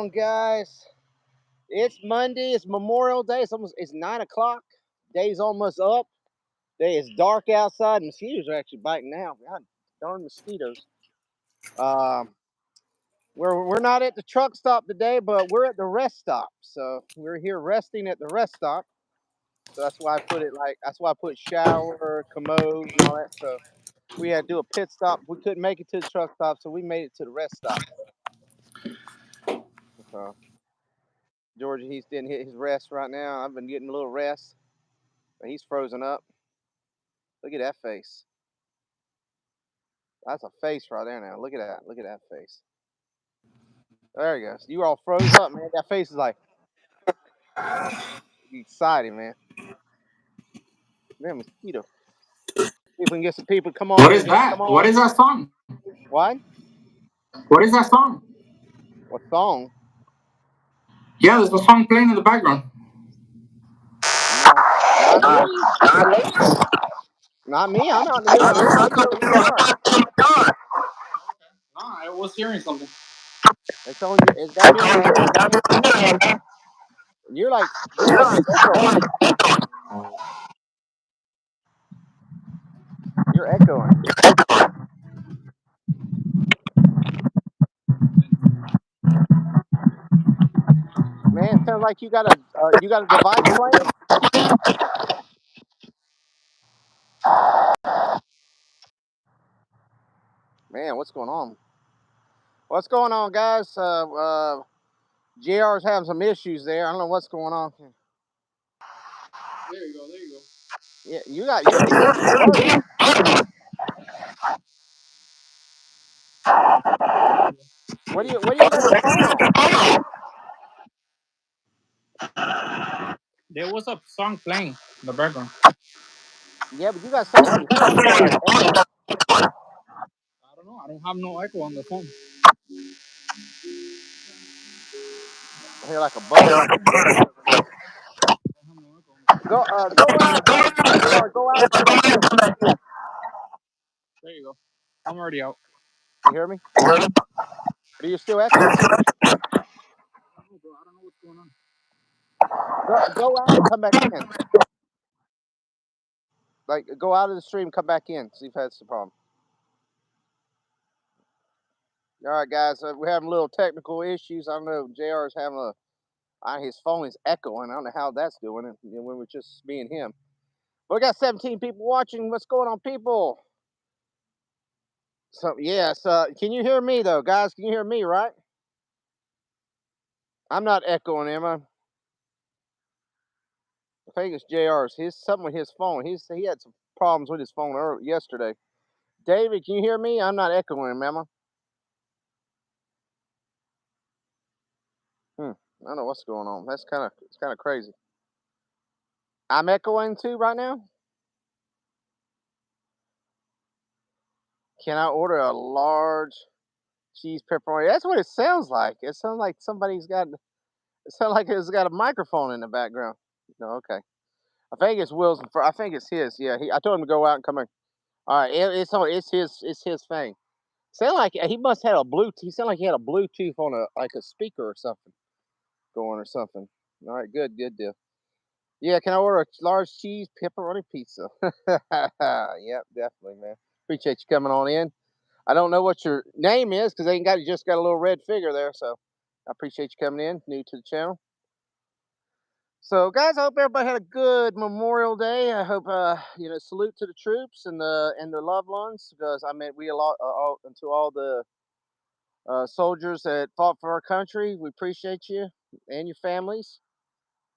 on, guys? It's Monday. It's Memorial Day. It's 9 o'clock. Day's almost up. Day is dark outside. Mosquitoes are actually biting now. God darn mosquitoes. Um, we're not at the truck stop today, but we're at the rest stop. So we're here resting at the rest stop. So that's why I put shower, commode, and all that stuff. We had to do a pit stop. We couldn't make it to the truck stop, so we made it to the rest stop. So Georgia, he's didn't hit his rest right now. I've been getting a little rest, but he's frozen up. Look at that face. That's a face right there now. Look at that. Look at that face. There you go. You all froze up, man. That face is like exciting, man. Man, mosquito. See if we can get some people. Come on What in, is guys. that? Come What on. is that song? What? What is that song? What song? Yeah, there's a song playing in the background. No, not me. Not me. I'm out in the middle of nowhere. I'm in the yard. No, I was hearing something. It's on you. It's got to be on your end, man. You're like echoing. You're echoing. Man, it sounds like you got a device playing. Man, what's going on? What's going on, guys? JR's having some issues there. I don't know what's going on. There you go. There you go. Yeah, you're working. What do you got your phone on? There was a song playing in the background. Yeah, but you got something on your phone. You got like echo. I don't know. I don't have no echo on the phone. I hear like a buzz. Go out. JR, go out and come back in. There you go. I'm already out. You hear me? Are you still echoing? I don't know, bro. I don't know what's going on. Go out and come back in. Like, go out of the stream, come back in. See if that's the problem. All right, guys. We're having a little technical issues. I don't know. JR is having his phone is echoing. I don't know how that's doing it when we're just me and him. But we got 17 people watching. What's going on, people? So yes, can you hear me though, guys? Can you hear me? Right? I'm not echoing, am I? I think it's JR's. His something with his phone. He had some problems with his phone yesterday. David, can you hear me? I'm not echoing him, am I? I don't know what's going on. It's kind of crazy. I'm echoing too right now. Can I order a large cheese pepperoni? That's what it sounds like. It sounds like somebody's got. It sounds like it's got a microphone in the background. No, okay. I think it's Will's. I think it's his. Yeah, I told him to go out and come in. All right, it's his thing. Sound like he must have a Bluetooth. He sounded like he had a Bluetooth on a speaker or something going or something. All right, good deal. Yeah, can I order a large cheese pepperoni pizza? Yep, definitely, man. Appreciate you coming on in. I don't know what your name is because they ain't got you just got a little red figure there. So I appreciate you coming in, new to the channel. So, guys, I hope everybody had a good Memorial Day. I hope salute to the troops and their loved ones, because I mean to all the soldiers that fought for our country. We appreciate you and your families.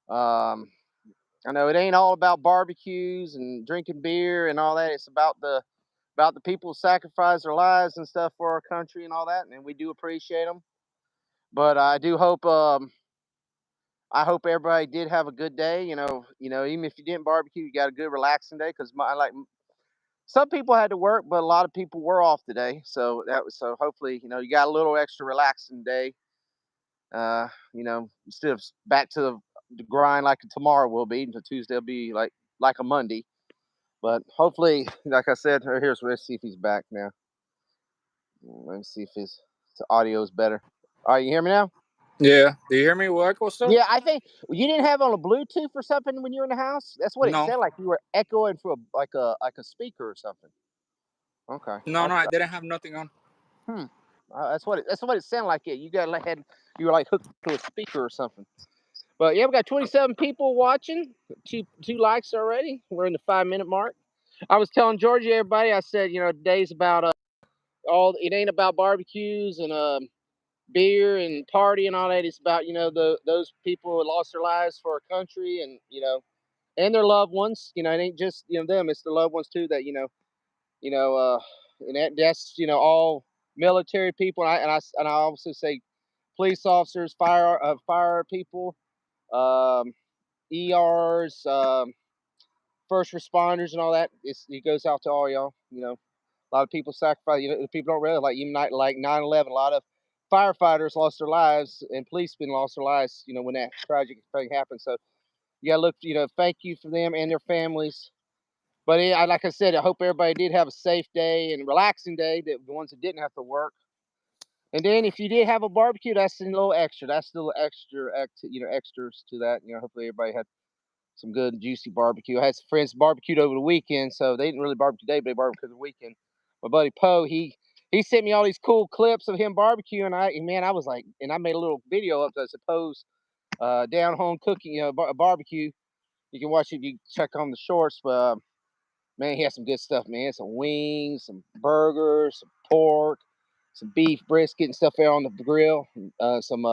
Um, I know it ain't all about barbecues and drinking beer and all that. It's about the people who sacrifice their lives and stuff for our country and all that, and we do appreciate them. But I do hope I hope everybody did have a good day. Even if you didn't barbecue, you got a good relaxing day. Because some people had to work, but a lot of people were off today. So hopefully you got a little extra relaxing day. Instead of back to the grind like tomorrow will be. Until Tuesday will be like a Monday. But hopefully, like I said, let's see if he's back now. Let me see if his audio is better. All right, you hear me now? Yeah. Do you hear me with echo still? Yeah, I think you didn't have on a Bluetooth or something when you were in the house. That's what it No. sounded like. You were echoing through a speaker or something. Okay, No, no, I didn't have nothing on. hmm. That's what it sounded like. Yeah, you got like had you were like hooked to a speaker or something. But yeah, we got 27 people watching. Two likes already. We're in the 5 minute mark. I was telling Georgia, everybody, I said, today's about all. It ain't about barbecues and beer and party and all that. It's about those people who lost their lives for our country and and their loved ones. It ain't just them. It's the loved ones too that you know uh, and that's all military people. And I also say police officers, fire people, um, ERs, first responders, and all that. It goes out to all y'all. A lot of people sacrifice. People don't realize, like even like 9/11, a lot of firefighters lost their lives and policemen lost their lives. When that tragic thing happened. So you gotta look. Thank you for them and their families. But like I said, I hope everybody did have a safe day and relaxing day. That the ones that didn't have to work. And then if you did have a barbecue, that's a little extra. That's still extra, extras to that. Hopefully everybody had some good juicy barbecue. I had some friends barbecued over the weekend, so they didn't really barbecue today, but they barbecued the weekend. My buddy Poe, he sent me all these cool clips of him barbecuing. Man, I was like, and I made a little video up, I suppose, down home cooking, barbecue. You can watch it. You check on the shorts, but man, he had some good stuff, man. Some wings, some burgers, some pork, some beef brisket and stuff there on the grill. Some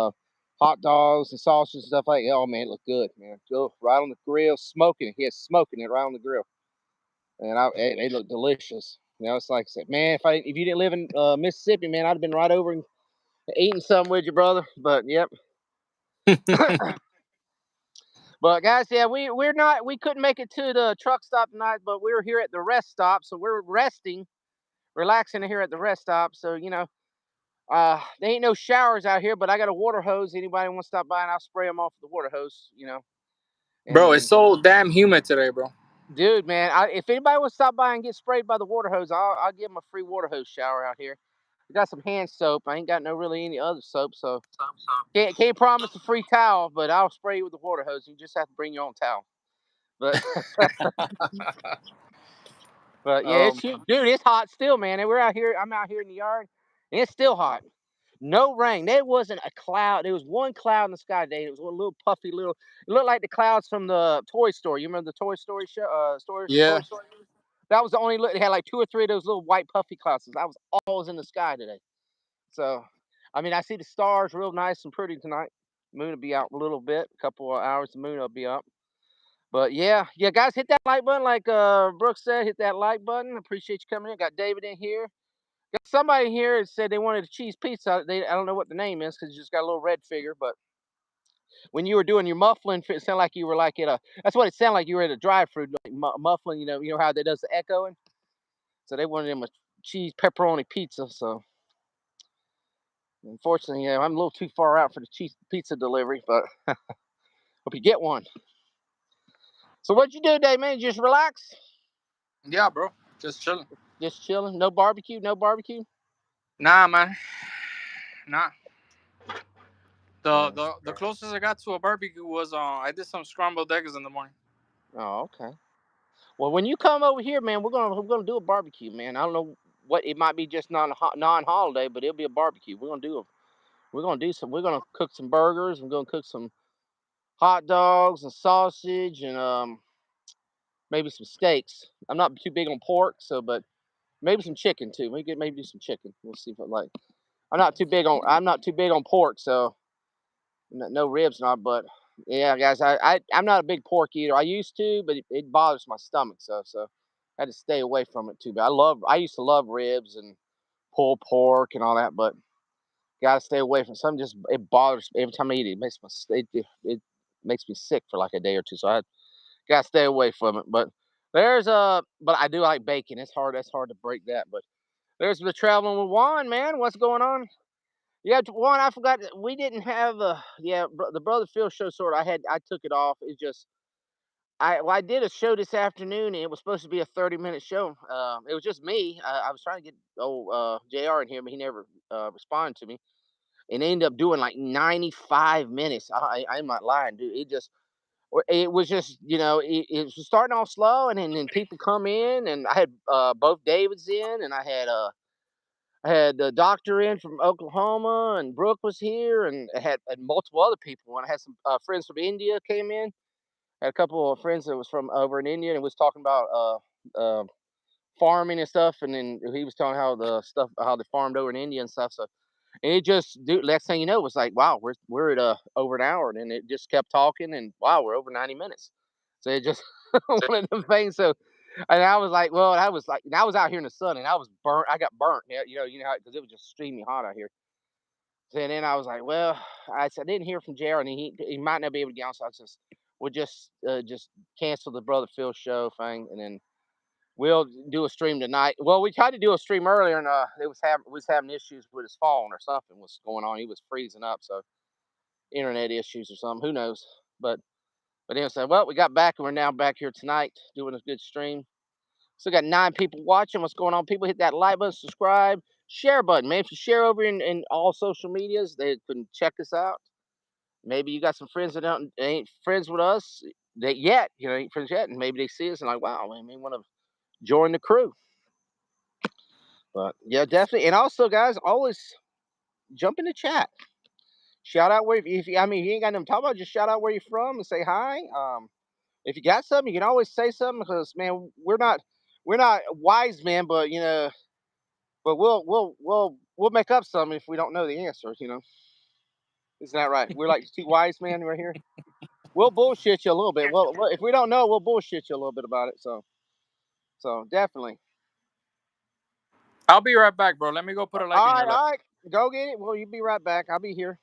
hot dogs and sausages and stuff like that. Oh man, it looked good, man. Go right on the grill, smoking it. He has smoking it right on the grill, and they look delicious. It's like I said, man. If you didn't live in Mississippi, man, I'd have been right over and eating some with you, brother. But yep. But guys, yeah, we couldn't make it to the truck stop tonight, but we were here at the rest stop, so we're resting, relaxing here at the rest stop. So there ain't no showers out here, but I got a water hose. Anybody want to stop by and I'll spray them off with the water hose. And Bro, it's and so damn humid today, bro. dude, man, if anybody wants to stop by and get sprayed by the water hose, I'll give them a free water hose shower out here. I got some hand soap. I ain't got no really any other soap, so can't promise a free towel, but I'll spray you with the water hose. You just have to bring your own towel. But but yeah, Um, dude, it's hot still, man. And we're out here. I'm out here in the yard, and it's still hot. No rain. There wasn't a cloud. There was one cloud in the sky today. It was one little puffy little. It looked like the clouds from the Toy Story. You remember the Toy Story show? Toy yeah. Story. That was the only look. It had like two or three of those little white puffy clouds. That was all was in the sky today. So, I mean, I see the stars real nice and pretty tonight. Moon will be out a little bit. A couple of hours, the moon will be up. But yeah, yeah, guys, hit that like button, like Brooks said. Hit that like button. Appreciate you coming in. Got David in here. Got somebody here that said they wanted a cheese pizza. I don't know what the name is because you just got a little red figure. But when you were doing your muffling, it sounded like you were like at a. That's what it sounded like. You were at a drive-through like muffling. You know how that does the echoing. So they wanted him a cheese pepperoni pizza. So unfortunately, yeah, I'm a little too far out for the cheese pizza delivery, but hope you get one. So what'd you do today, man? Just relax, Yeah, bro. Just chilling. just chilling. No barbecue, no barbecue. Nah, man. Nah. The Yeah. the the closest I got to a barbecue was I did some scrambled eggs in the morning. Oh, okay. Well, when you come over here, man, we're gonna do a barbecue, man. I don't know what it might be, just non-holiday, but it'll be a barbecue. We're gonna do some. We're gonna cook some burgers. We're gonna cook some hot dogs and sausage and maybe some steaks. I'm not too big on pork, so but maybe some chicken too. Maybe do some chicken. We'll see if I like. I'm not too big on pork, so no ribs, not. But yeah, guys, I'm not a big pork eater. I used to, but it bothers my stomach, so I had to stay away from it too. But I used to love ribs and pulled pork and all that, but gotta stay away from some. Just it bothers me every time I eat it. It makes me sick for like a day or two. So I gotta stay away from it. But I do like bacon. It's hard. That's hard to break that. But there's the traveling with Juan, man. What's going on? Yeah, Juan. I forgot that we didn't have the brother Phil show sort. I took it off. It just I did a show this afternoon and it was supposed to be a 30-minute show. It was just me. I was trying to get old Jr. in here, but he never responded to me. and they ended up doing like 95 minutes. I'm not lying, dude. It was just, it was starting off slow, and then people come in, and I had both Davids in, and I had the doctor in from Oklahoma, and Brooke was here, and I had multiple other people. And I had some friends from India came in. I had a couple of friends that was from over in India, and was talking about farming and stuff. And then he was telling how they farmed over in India and stuff. So, and it just, dude, next thing you know, it was like, wow, we're at over an hour, and then it just kept talking, and wow, we're over 90 minutes. So it just one of them things. So, and I was like, well, and I was out here in the sun, and I was burnt. I got burnt. Yeah, because it was just steamy hot out here. So then I was like, well, I said I didn't hear from JR, and he might not be able to get on. So I says, we'll just cancel the Brother Phil show thing, and then we'll do a stream tonight. Well, we tried to do a stream earlier, and it was having issues with his phone, or something was going on. He was freezing up, so internet issues or something. Who knows? But anyway, said, well, we got back, and we're now back here tonight doing a good stream. Still got 9 people watching. What's going on? People hit that like button, subscribe, share button, man. If you share over in all social medias, they can check us out. Maybe you got some friends that ain't friends with us that yet, ain't friends yet, and maybe they see us and like, wow, man, they want to join the crew. But yeah, definitely. And also, guys, always jump in the chat. Shout out where if you, I mean, you ain't got nothing to talk about, just shout out where you're from and say hi. If you got something, you can always say something, because man, we're not wise men, but but we'll make up something if we don't know the answers. Isn't that right? We're like two wise men right here. We'll bullshit you a little bit. Well, if we don't know, we'll bullshit you a little bit about it. So definitely. I'll be right back, bro. Let me go put a like All in right, your life. all right. Go get it. Well, you be right back. I'll be here.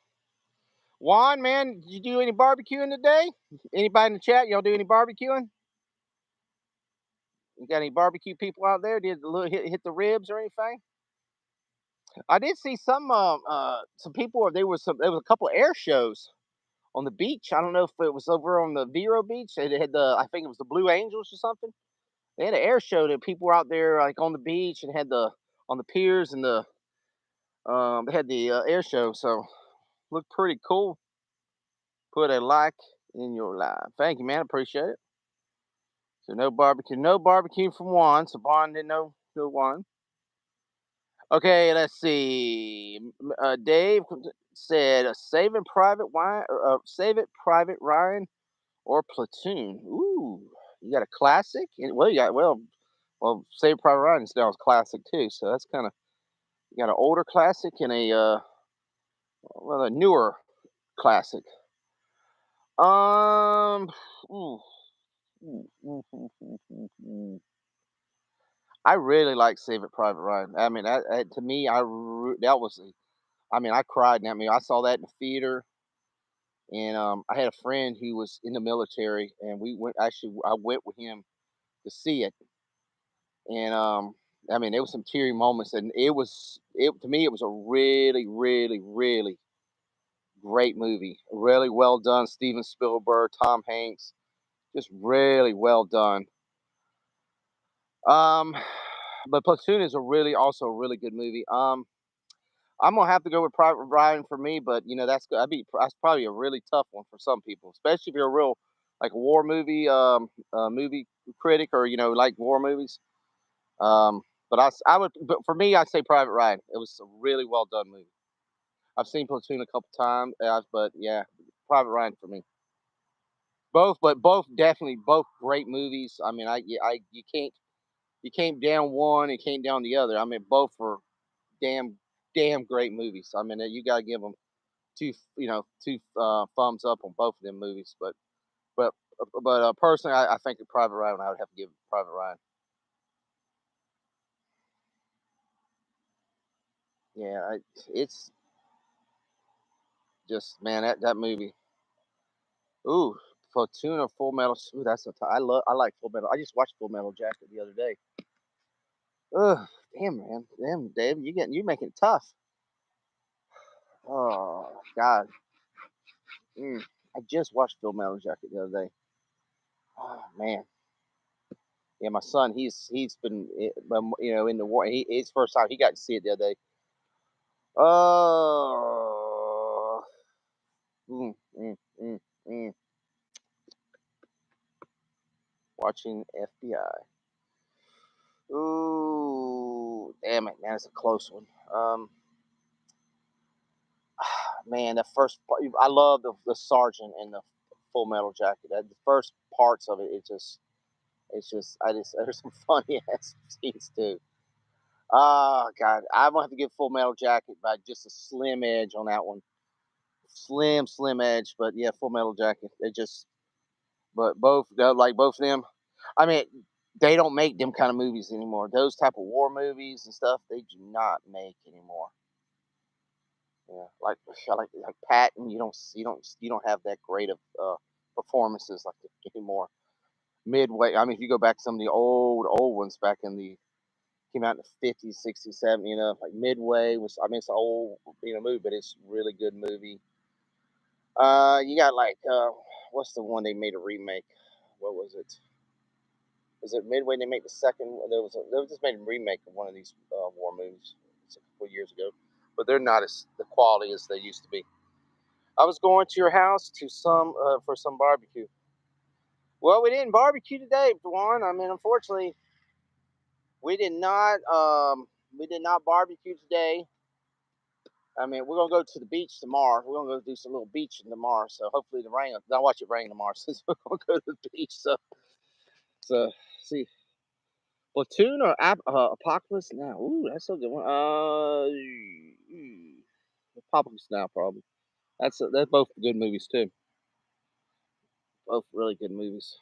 Juan, man, did you do any barbecuing today? Anybody in the chat? Y'all do any barbecuing? You got any barbecue people out there? Did the little hit the ribs or anything? I did see some people. There was a couple of air shows on the beach. I don't know if it was over on the Vero Beach. They had I think it was the Blue Angels or something. They had an air show that people were out there like on the beach, and had on the piers, and they had the air show. So looked pretty cool. Put a like in your live. Thank you, man. Appreciate it. So no barbecue from Juan. So Juan didn't know who won. Okay, let's see. Dave said, Save It, Private Ryan, or Platoon." Ooh, you got a classic. Well, you got Save It, Private Ryan is now a classic too. So that's kind of, you got an older classic and a newer classic. Um, ooh, I really like Save It, Private Ryan. I mean, to me, that was I mean, I cried in that movie. I saw that in the theater, and I had a friend who was in the military, and we went. Actually, I went with him to see it, and I mean, there was some teary moments, and it to me, it was a really, really, really great movie. Really well done. Steven Spielberg, Tom Hanks, just really well done. Um, but Platoon is also a really good movie. I'm gonna have to go with Private Ryan for me, but that's probably a really tough one for some people, especially if you're a real like war movie critic, or like war movies. Um, but for me, I'd say Private Ryan. It was a really well done movie. I've seen Platoon a couple times, but yeah, Private Ryan for me. Both definitely both great movies. I mean, you can't down one and can't down the other. I mean, both were damn damn great movies. I mean, you gotta give them two thumbs up on both of them movies. But personally, I think Private Ryan, I would have to give Private Ryan. Yeah, it's just, man, that movie. Ooh, Platoon or Full Metal. Ooh, I like Full Metal. I just watched Full Metal Jacket the other day. Ugh, damn, man, damn, Dave, you making it tough. Oh God, I just watched Full Metal Jacket the other day. Oh man, yeah, my son, he's been in the war. His first time he got to see it the other day. Oh, Mm, mm, mm, mm. Watching FBI. Ooh, damn it, man, it's a close one. Man, the first part, I love the sergeant and the Full Metal Jacket. The first parts of it, I just there's some funny ass scenes too. Oh God, I'm gonna have to give Full Metal Jacket by just a slim edge on that one. Slim edge, but yeah, Full Metal Jacket. They just, but both, like both of them. I mean, they don't make them kind of movies anymore. Those type of war movies and stuff, they do not make anymore. Yeah, like Patton, you don't have that great of performances like anymore. Midway, I mean, if you go back to some of the old ones back in the came out in the 50s, 60s, 70s, like Midway was, I mean, it's an old, movie, but it's a really good movie. You got like, what's the one they made a remake? What was it? Was it Midway? They made the second. They just made a remake of one of these war movies. It's a couple years ago, but they're not as the quality as they used to be. I was going to your house to some for some barbecue. Well, we didn't barbecue today, Juan. I mean, unfortunately, we did not. We did not barbecue today. I mean, we're gonna go to the beach tomorrow. We're gonna go do some little beaching tomorrow. So hopefully the rain. I'll watch it rain tomorrow since we're gonna go to the beach. So see, Platoon or Apocalypse Now. Ooh, that's a good one. Apocalypse Now probably. That's both good movies too. Both really good movies.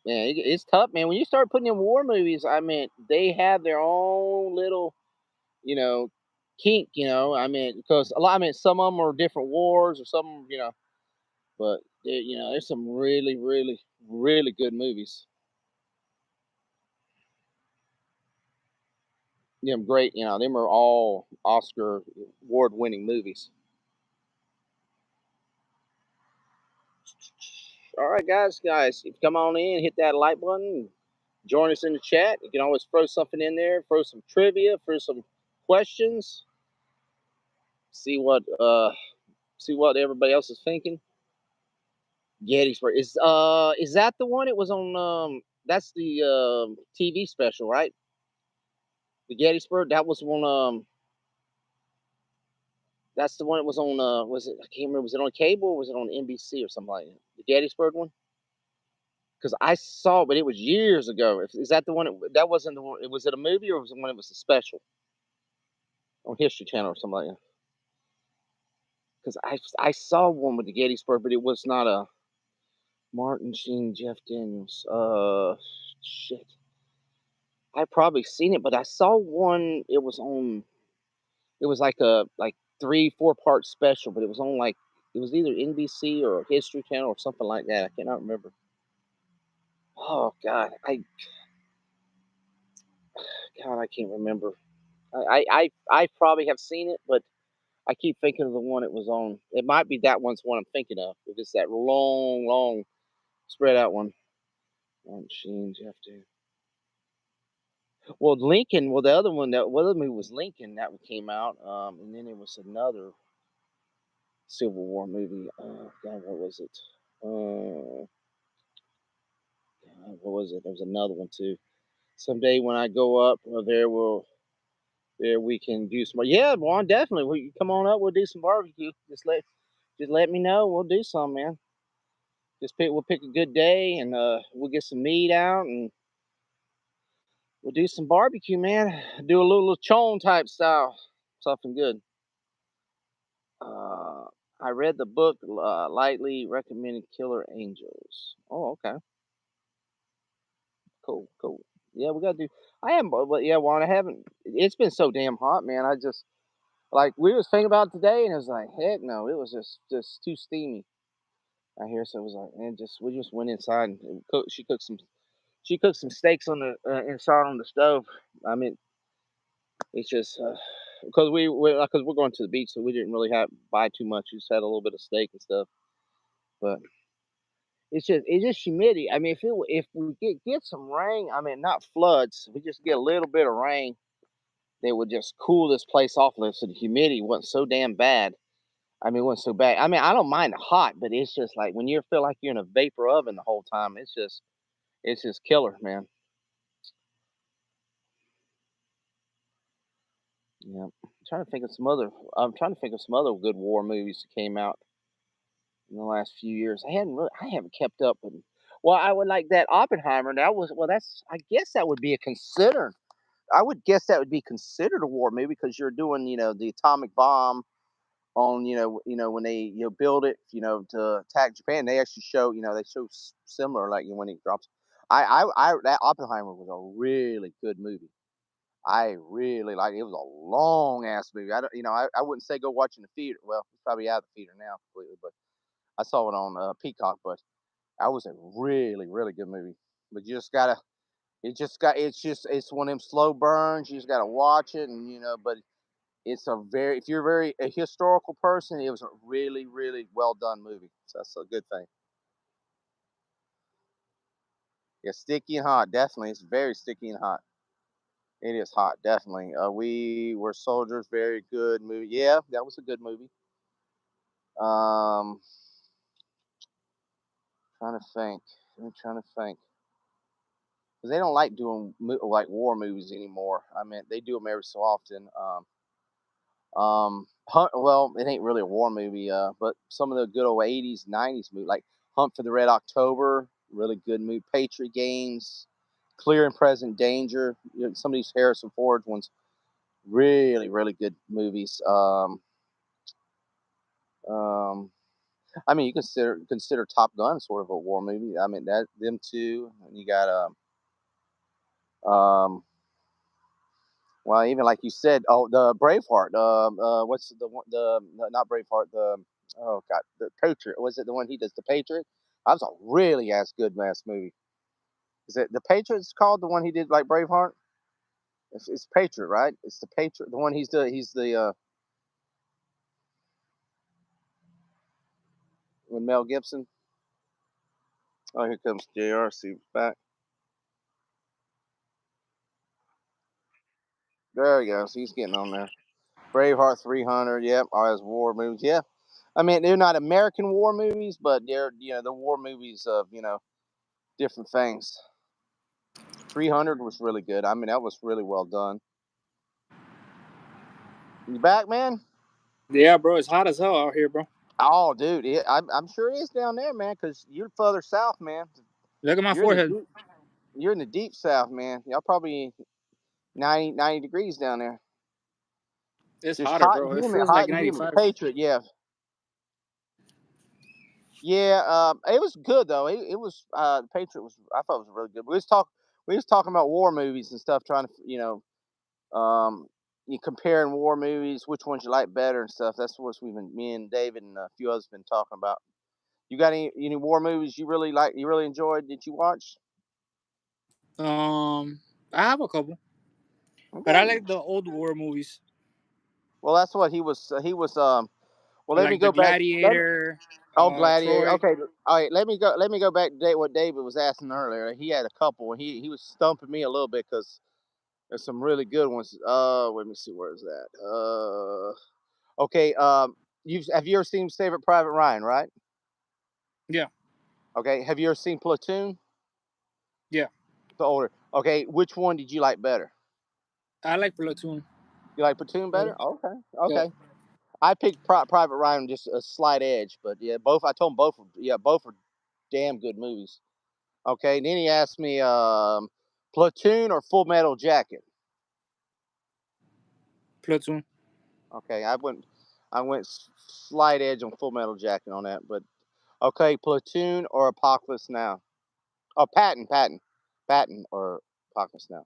Yeah, it's tough, man. When you start putting in war movies, I mean, they have their own little, you know, kink. I mean, because a lot. I mean, some of them are different wars, or some, but there's some really, really, really good movies. Great. Them are all Oscar award-winning movies. All right, guys, if you come on in, hit that like button, join us in the chat. You can always throw something in there, throw some trivia, throw some questions, see what everybody else is thinking. Gettysburg is that the one? It was on that's the TV special, right? The Gettysburg. That was one. That's the one. It was on. Was it? I can't remember. Was it on cable or was it on NBC or something like that? The Gettysburg one. Because I saw, but it was years ago. Is that the one? That wasn't the one. Was it a movie or was it when it was a special on History Channel or something like that? Because I saw one with the Gettysburg, but it was not a Martin Sheen, Jeff Daniels. Shit. I probably seen it, but I saw one. It was on. It was like a 3 4 part special, but it was on like it was either NBC or History Channel or something like that. I cannot remember. Oh God, I can't remember. I probably have seen it, but I keep thinking of the one it was on. It might be that one's one I'm thinking of. If it's that long spread out one. Sheen, Jeff Daniels. Well, Lincoln. Well, the other one that other movie was Lincoln that one came out, and then it was another Civil War movie. God, what was it? God, what was it? There was another one too. Someday when I go up there we can do some. Yeah, Juan, definitely. We come on up. We'll do some barbecue. Just let me know. We'll do some, man. We'll pick a good day and we'll get some meat out and we'll do some barbecue, man. Do a little chon type style, something good. Uh, I read the book, lightly recommended Killer Angels. Oh, okay, cool. Yeah, we gotta do. I am, but yeah, Juan, I haven't. It's been so damn hot, man. I just like we was thinking about it today, and it was like, heck no, it was just too steamy out here. So it was like, and just we just went inside and cooked. She cooked some steaks on the inside on the stove. I mean, it's just because because we're going to the beach, so we didn't really have buy too much. We just had a little bit of steak and stuff, but it's just humidity. I mean, if we get some rain, I mean not floods, we just get a little bit of rain, they would just cool this place off a little, so the humidity wasn't so damn bad. I mean, it wasn't so bad. I mean, I don't mind the hot, but it's just like when you feel like you're in a vapor oven the whole time. It's just killer, man. Yeah. I'm trying to think of some other good war movies that came out in the last few years. I haven't kept up with. Well, I would like that Oppenheimer. That was well. That's I guess that would be a considered. I would guess that would be considered a war movie because you're doing the atomic bomb on when they build it to attack Japan. They actually show they show similar like when it drops. I that Oppenheimer was a really good movie. I really like it. It was a long ass movie. I don't, I wouldn't say go watch in the theater. Well, it's probably out of the theater now completely, but I saw it on Peacock. But that was a really, really good movie. But you just gotta, it's one of them slow burns. You just gotta watch it, and but if you're very a historical person, it was a really, really well done movie. So that's a good thing. Yeah, sticky and hot, definitely. It's very sticky and hot. It is hot, definitely. We were soldiers. Very good movie. Yeah, that was a good movie. Um, trying to think. I'm trying to think. 'Cause they don't like doing like war movies anymore. I mean, they do them every so often. Well, it ain't really a war movie, but some of the good old '80s, '90s movies, like Hunt for the Red October, really good movie. Patriot Games, Clear and Present Danger. Some of these Harrison Ford ones, really, really good movies. Um, I mean, you consider Top Gun sort of a war movie. I mean, that them two. And you got um, well, even like you said, oh, the Braveheart. What's the one? Not Braveheart. Oh god, the Patriot. Was it the one he does? The Patriot. That was a really ass good ass movie. Is it the Patriot's called the one he did like Braveheart? It's Patriot, right? It's the Patriot. The one he's the with Mel Gibson. Oh, here comes Jr. See back. There he goes. He's getting on there. Braveheart 300. Yep. All his war movies. Yeah. I mean, they're not American war movies, but they're the war movies of different things. 300 was really good. I mean, that was really well done. You back, man? Yeah, bro, it's hot as hell out here, bro. Oh, dude, I'm sure it is down there, man. Because you're further south, man. Look at my You're in the forehead. deep, you're in the deep south, man. Y'all probably 90 degrees down there. It's Just hotter, bro. It feels like hot and humid. 95. Patriot, yeah, yeah. It was good though. It was the Patriot was. I thought it was really good. We was talking about war movies and stuff, trying to you comparing war movies, which ones you like better and stuff. That's what me and David and a few others been talking about. You got any war movies you really like? You really enjoyed? Did you watch? I have a couple, but I Okay. like the old war movies, Well, that's what he was. He was. Well, let me like The go back. Gladiator, Oh, Gladiator. Troy. Okay. All right. Let me go back to what David was asking earlier. He had a couple, and he was stumping me a little bit because there's some really good ones. Let me see. Where is that? Okay. Have you ever seen Saving Private Ryan? Right. Yeah, Okay. Have you ever seen Platoon? yeah. The older. Okay. Which one did you like better? I like Platoon. You like Platoon Yeah, better? Okay. yeah. Okay. I picked Private Ryan just a slight edge, but yeah, both. I told him both. Yeah, both are damn good movies. Okay. And then he asked me, Platoon or Full Metal Jacket. Platoon. Okay. I went slight edge on Full Metal Jacket on that, but okay. Platoon or Apocalypse Now. Oh, Patton or Apocalypse Now.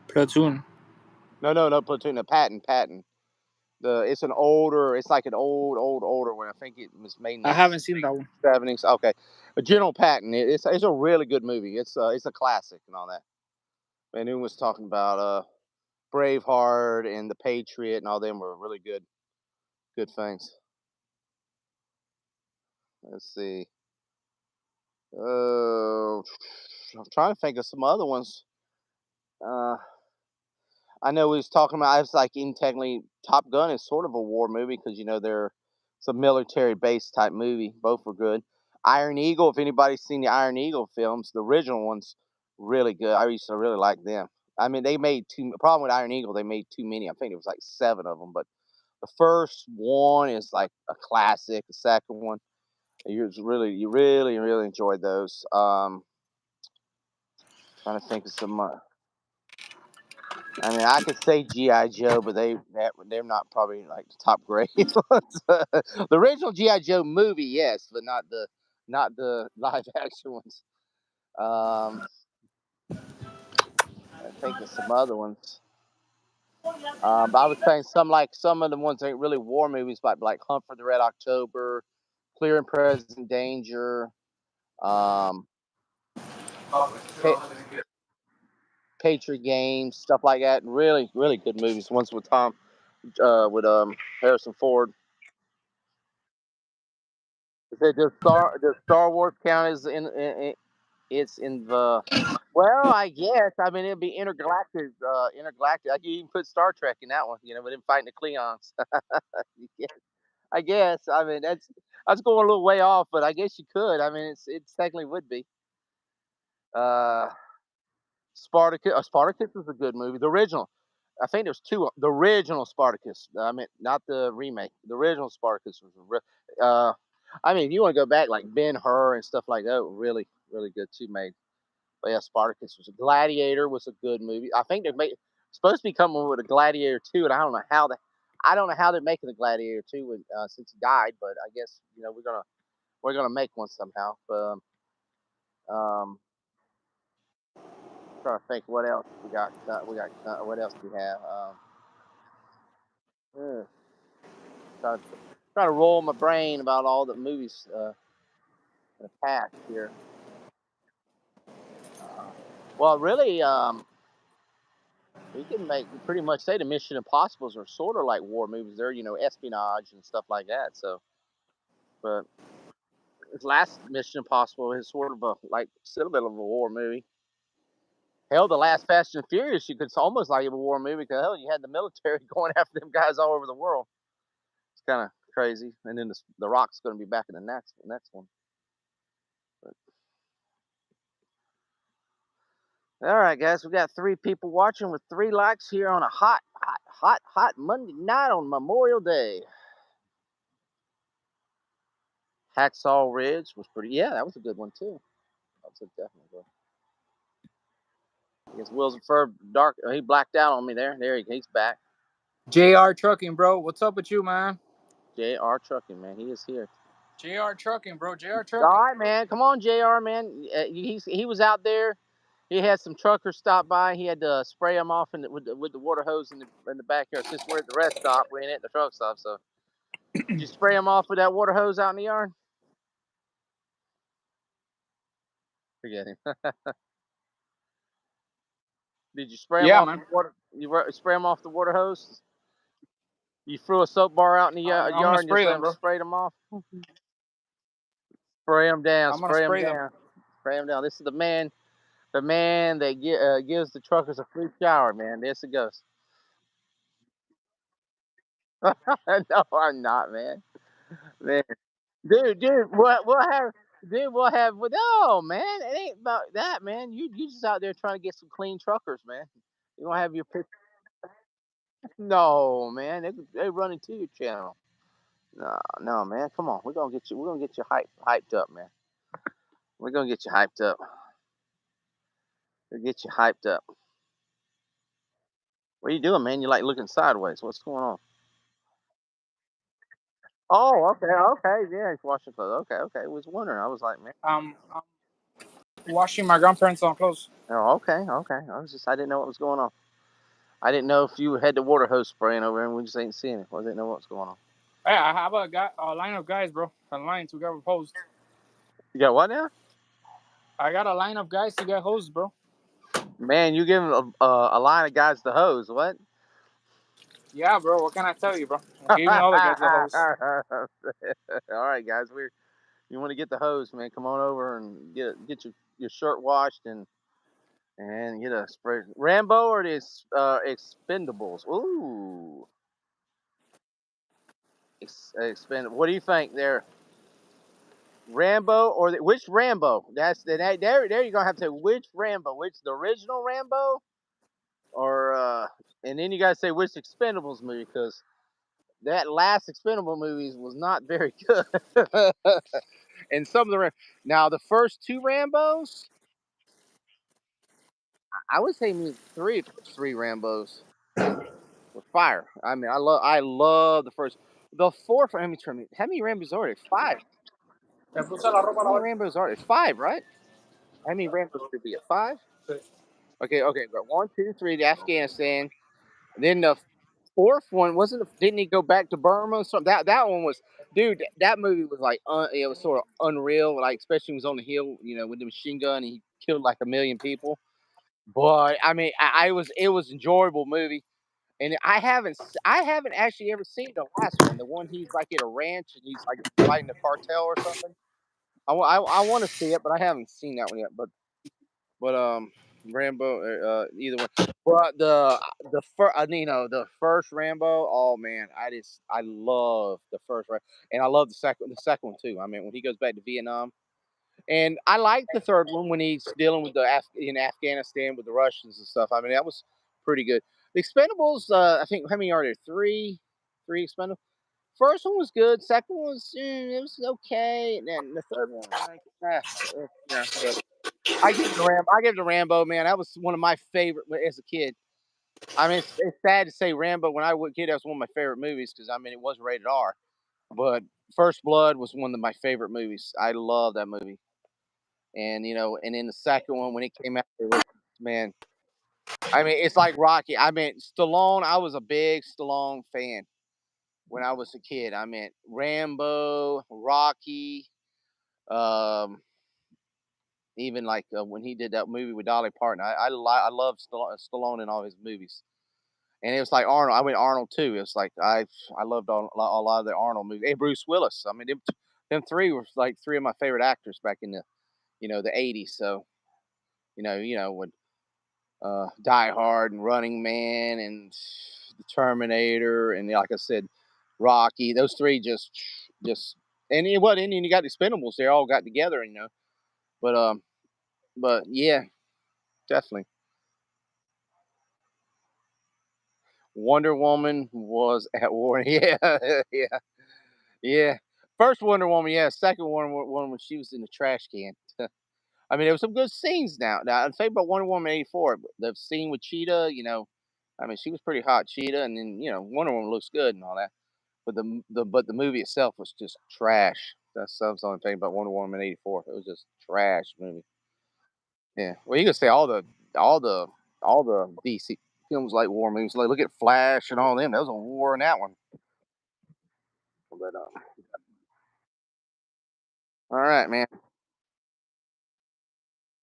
Platoon. No, no, no. Platoon. No, Patton. It's an older. It's like an older one. I think it was made in I the haven't seen that one. '70s. Okay, General Patton. It's a really good movie. It's a classic and all that. And it was talking about Braveheart and the Patriot and all them were really good things. Let's see. Uh, I'm trying to think of some other ones. Uh, I know we was talking about. I was like, in technically, Top Gun is sort of a war movie because they're it's a military base type movie. Both were good. Iron Eagle. If anybody's seen the Iron Eagle films, the original ones, really good. I used to really like them. I mean, they made too. Problem with Iron Eagle, they made too many. I think it was like 7 of them. But the first one is like a classic. The second one, you really enjoyed those. Trying to think of some. I mean, I could say GI Joe, but they're not probably like the top grade ones. The original GI Joe movie, yes, but not the live action ones. Um, I think of some other ones. But I was saying some of the ones that ain't really war movies, like Hunt for the Red October, Clear and Present Danger, um, Pa- Patriot Games, stuff like that. Really, really good movies. Ones with with Harrison Ford. Does Star Wars count as it's in the well, I guess. I mean, it'd be intergalactic. Intergalactic. I can even put Star Trek in that one. With him fighting the Klingons. Yeah, I guess. I mean, that's going a little way off, but I guess you could. I mean, it technically would be. Uh, Spartacus. Spartacus is a good movie. The original. I think there's two. The original Spartacus. I mean, not the remake. The original Spartacus was. I mean, if you want to go back like Ben Hur and stuff like that, really, really good too. Made. But yeah, Spartacus was a Gladiator was a good movie. I think supposed to be coming with a Gladiator 2, and I don't know how they're making the Gladiator 2 since he died, but I guess we're gonna make one somehow. But trying to think what else we got. What else we have? Uh, trying to trying to roll my brain about all the movies in the past here. Uh, well, really, we can make pretty much say the Mission Impossibles are sort of like war movies. They're espionage and stuff like that. So, but his last Mission Impossible is sort of a like still a bit of a war movie. Hell, the last Fast and Furious, you could almost like a war movie because hell, you had the military going after them guys all over the world. It's kind of crazy. And then the Rock's going to be back in the next one. But, all right, guys, we got 3 people watching with 3 likes here on a hot Monday night on Memorial Day. Hacksaw Ridge was pretty. Yeah, that was a good one too. That was a definitely good. I guess Wilson Fur Dark. He blacked out on me there. He's back. JR Trucking, bro. What's up with you, man? Jr. Trucking, man. He is here. JR Trucking, bro. JR All Trucking. right, man. Come on, Jr. Man. He was out there. He had some truckers stop by. He had to spray them off with the water hose in the backyard. Since we're at the rest stop, we ain't at the truck stop. So did you spray them off with that water hose out in the yard? Forget him. Did you spray them Yeah, off man. the water? Spray them off the water hose? You threw a soap bar out in the I'm gonna yard and just spray let them, them bro. spray them off? Spray them down. I'm gonna Spray them spray them. down. Spray them down. This is the man that gives the truckers a free shower, man. This it goes. No, I'm not, man. Man, dude, no, man. It ain't about that, man. You just out there trying to get some clean truckers, man. You gonna have your pick? No, man. They running to your channel. No, no, man. Come on, We're gonna get you hyped up, man. We're gonna get you hyped up. We'll get you hyped up. What are you doing, man? You like looking sideways. What's going on? Oh, okay, okay, yeah, he's washing clothes. Okay, okay. I was wondering. I was like, man. I'm washing my grandparents' on clothes. Oh, okay, okay. I didn't know what was going on. I didn't know if you had the water hose spraying over there and we just ain't seeing it. I didn't know what was going on. Hey, I have a line of guys, bro. A line to get hosed. You got what now? I got a line of guys to get hosed, bro. Man, you giving a line of guys the hose. What? Yeah, bro. What can I tell you, bro? I'm All giving all the guys the hose. right, guys. You want to get the hose, man? Come on over and get your shirt washed and And get a spray Rambo or this Expendables. Ooh, Expend. What do you think there? Rambo or which Rambo? There you're gonna have to say which Rambo, which the original Rambo or and then you gotta say which Expendables movie because that last Expendable movies was not very good. And some of the now the first two Rambos, I would say me three Rambos were fire. I mean, I love the first, the fourth. How many Rambos are there? Five. Me puse la ropa a How many lavar. Rambos are there? Five, right? How many Rambos could be? A five? Sí. Okay, okay. But one, two, three. The Afghanistan. Then the fourth one wasn't. Didn't he go back to Burma? So that one was, dude. That movie was like, it was sort of unreal. Like especially when he was on the hill, with the machine gun, and he killed like a million people. But I mean, I was it was enjoyable movie, and I haven't actually ever seen the last one. The one he's like at a ranch and he's like fighting the cartel or something. I want to see it, but I haven't seen that one yet. But Rambo, either one. But the first, the first Rambo. Oh man, I love the first, and I love the second one too. I mean, when he goes back to Vietnam, and I like the third one when he's dealing with in Afghanistan with the Russians and stuff. I mean, that was pretty good. The Expendables, I think how many are there? Three Expendables. First one was good. Second one was it was okay, and then the third one, like, yeah. But I give it to Rambo. I give it to Rambo, man. That was one of my favorite as a kid. I mean, it's sad to say Rambo. When I was a kid, that was one of my favorite movies because I mean, it was rated R. But First Blood was one of my favorite movies. I love that movie. And and then the second one when it came out, it was, man. I mean, it's like Rocky. I mean, Stallone. I was a big Stallone fan when I was a kid. I mean, Rambo, Rocky, um, even like when he did that movie with Dolly Parton. I love Stallone in all his movies. And it was like Arnold. I went Arnold too. It was like I loved a lot of the Arnold movies. And Bruce Willis. I mean, them three were like three of my favorite actors back in the '80s. So when Die Hard and Running Man and the Terminator and like I said, Rocky. Those three just and then you got the Expendables. They all got together, But but yeah, definitely. Wonder Woman was at war. Yeah, yeah, yeah. First Wonder Woman, yeah. Second Woman when she was in the trash can. I mean, there was some good scenes. Now I'd say about Wonder Woman '84, but the scene with Cheetah, I mean, she was pretty hot, Cheetah, and then Wonder Woman looks good and all that. But the movie itself was just trash. That's the only thing about Wonder Woman '84. It was just trash movie. Yeah. Well, you could say all the all the DC films like war movies. Like look at Flash and all them. That was a war in that one. But all right, man.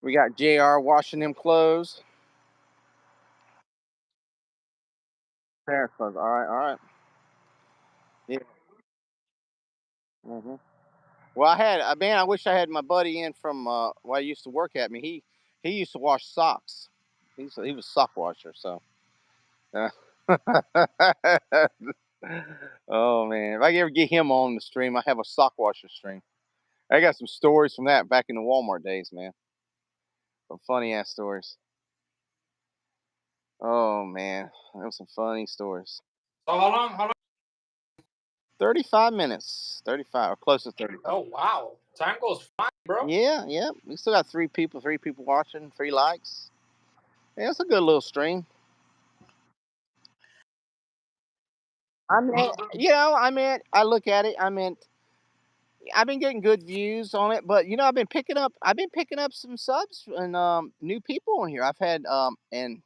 We got Jr. washing them clothes. Parents clothes. All right, all right. Yeah. hmm Well, man. I wish I had my buddy in from where I used to work at me. He used to wash socks. He was a sock washer. So. Uh, oh man, if I ever get him on the stream, I have a sock washer stream. I got some stories from that back in the Walmart days, man. Some funny ass stories. Oh man, that was some funny stories. So how long? How long? 35 minutes, 35 or close to 30. Oh wow, time goes fine, bro. Yeah, yeah. We still got three people watching, 3 likes. Yeah, it's a good little stream. I mean, I look at it. I mean, I've been getting good views on it, but I've been picking up some subs and new people on here. I've had and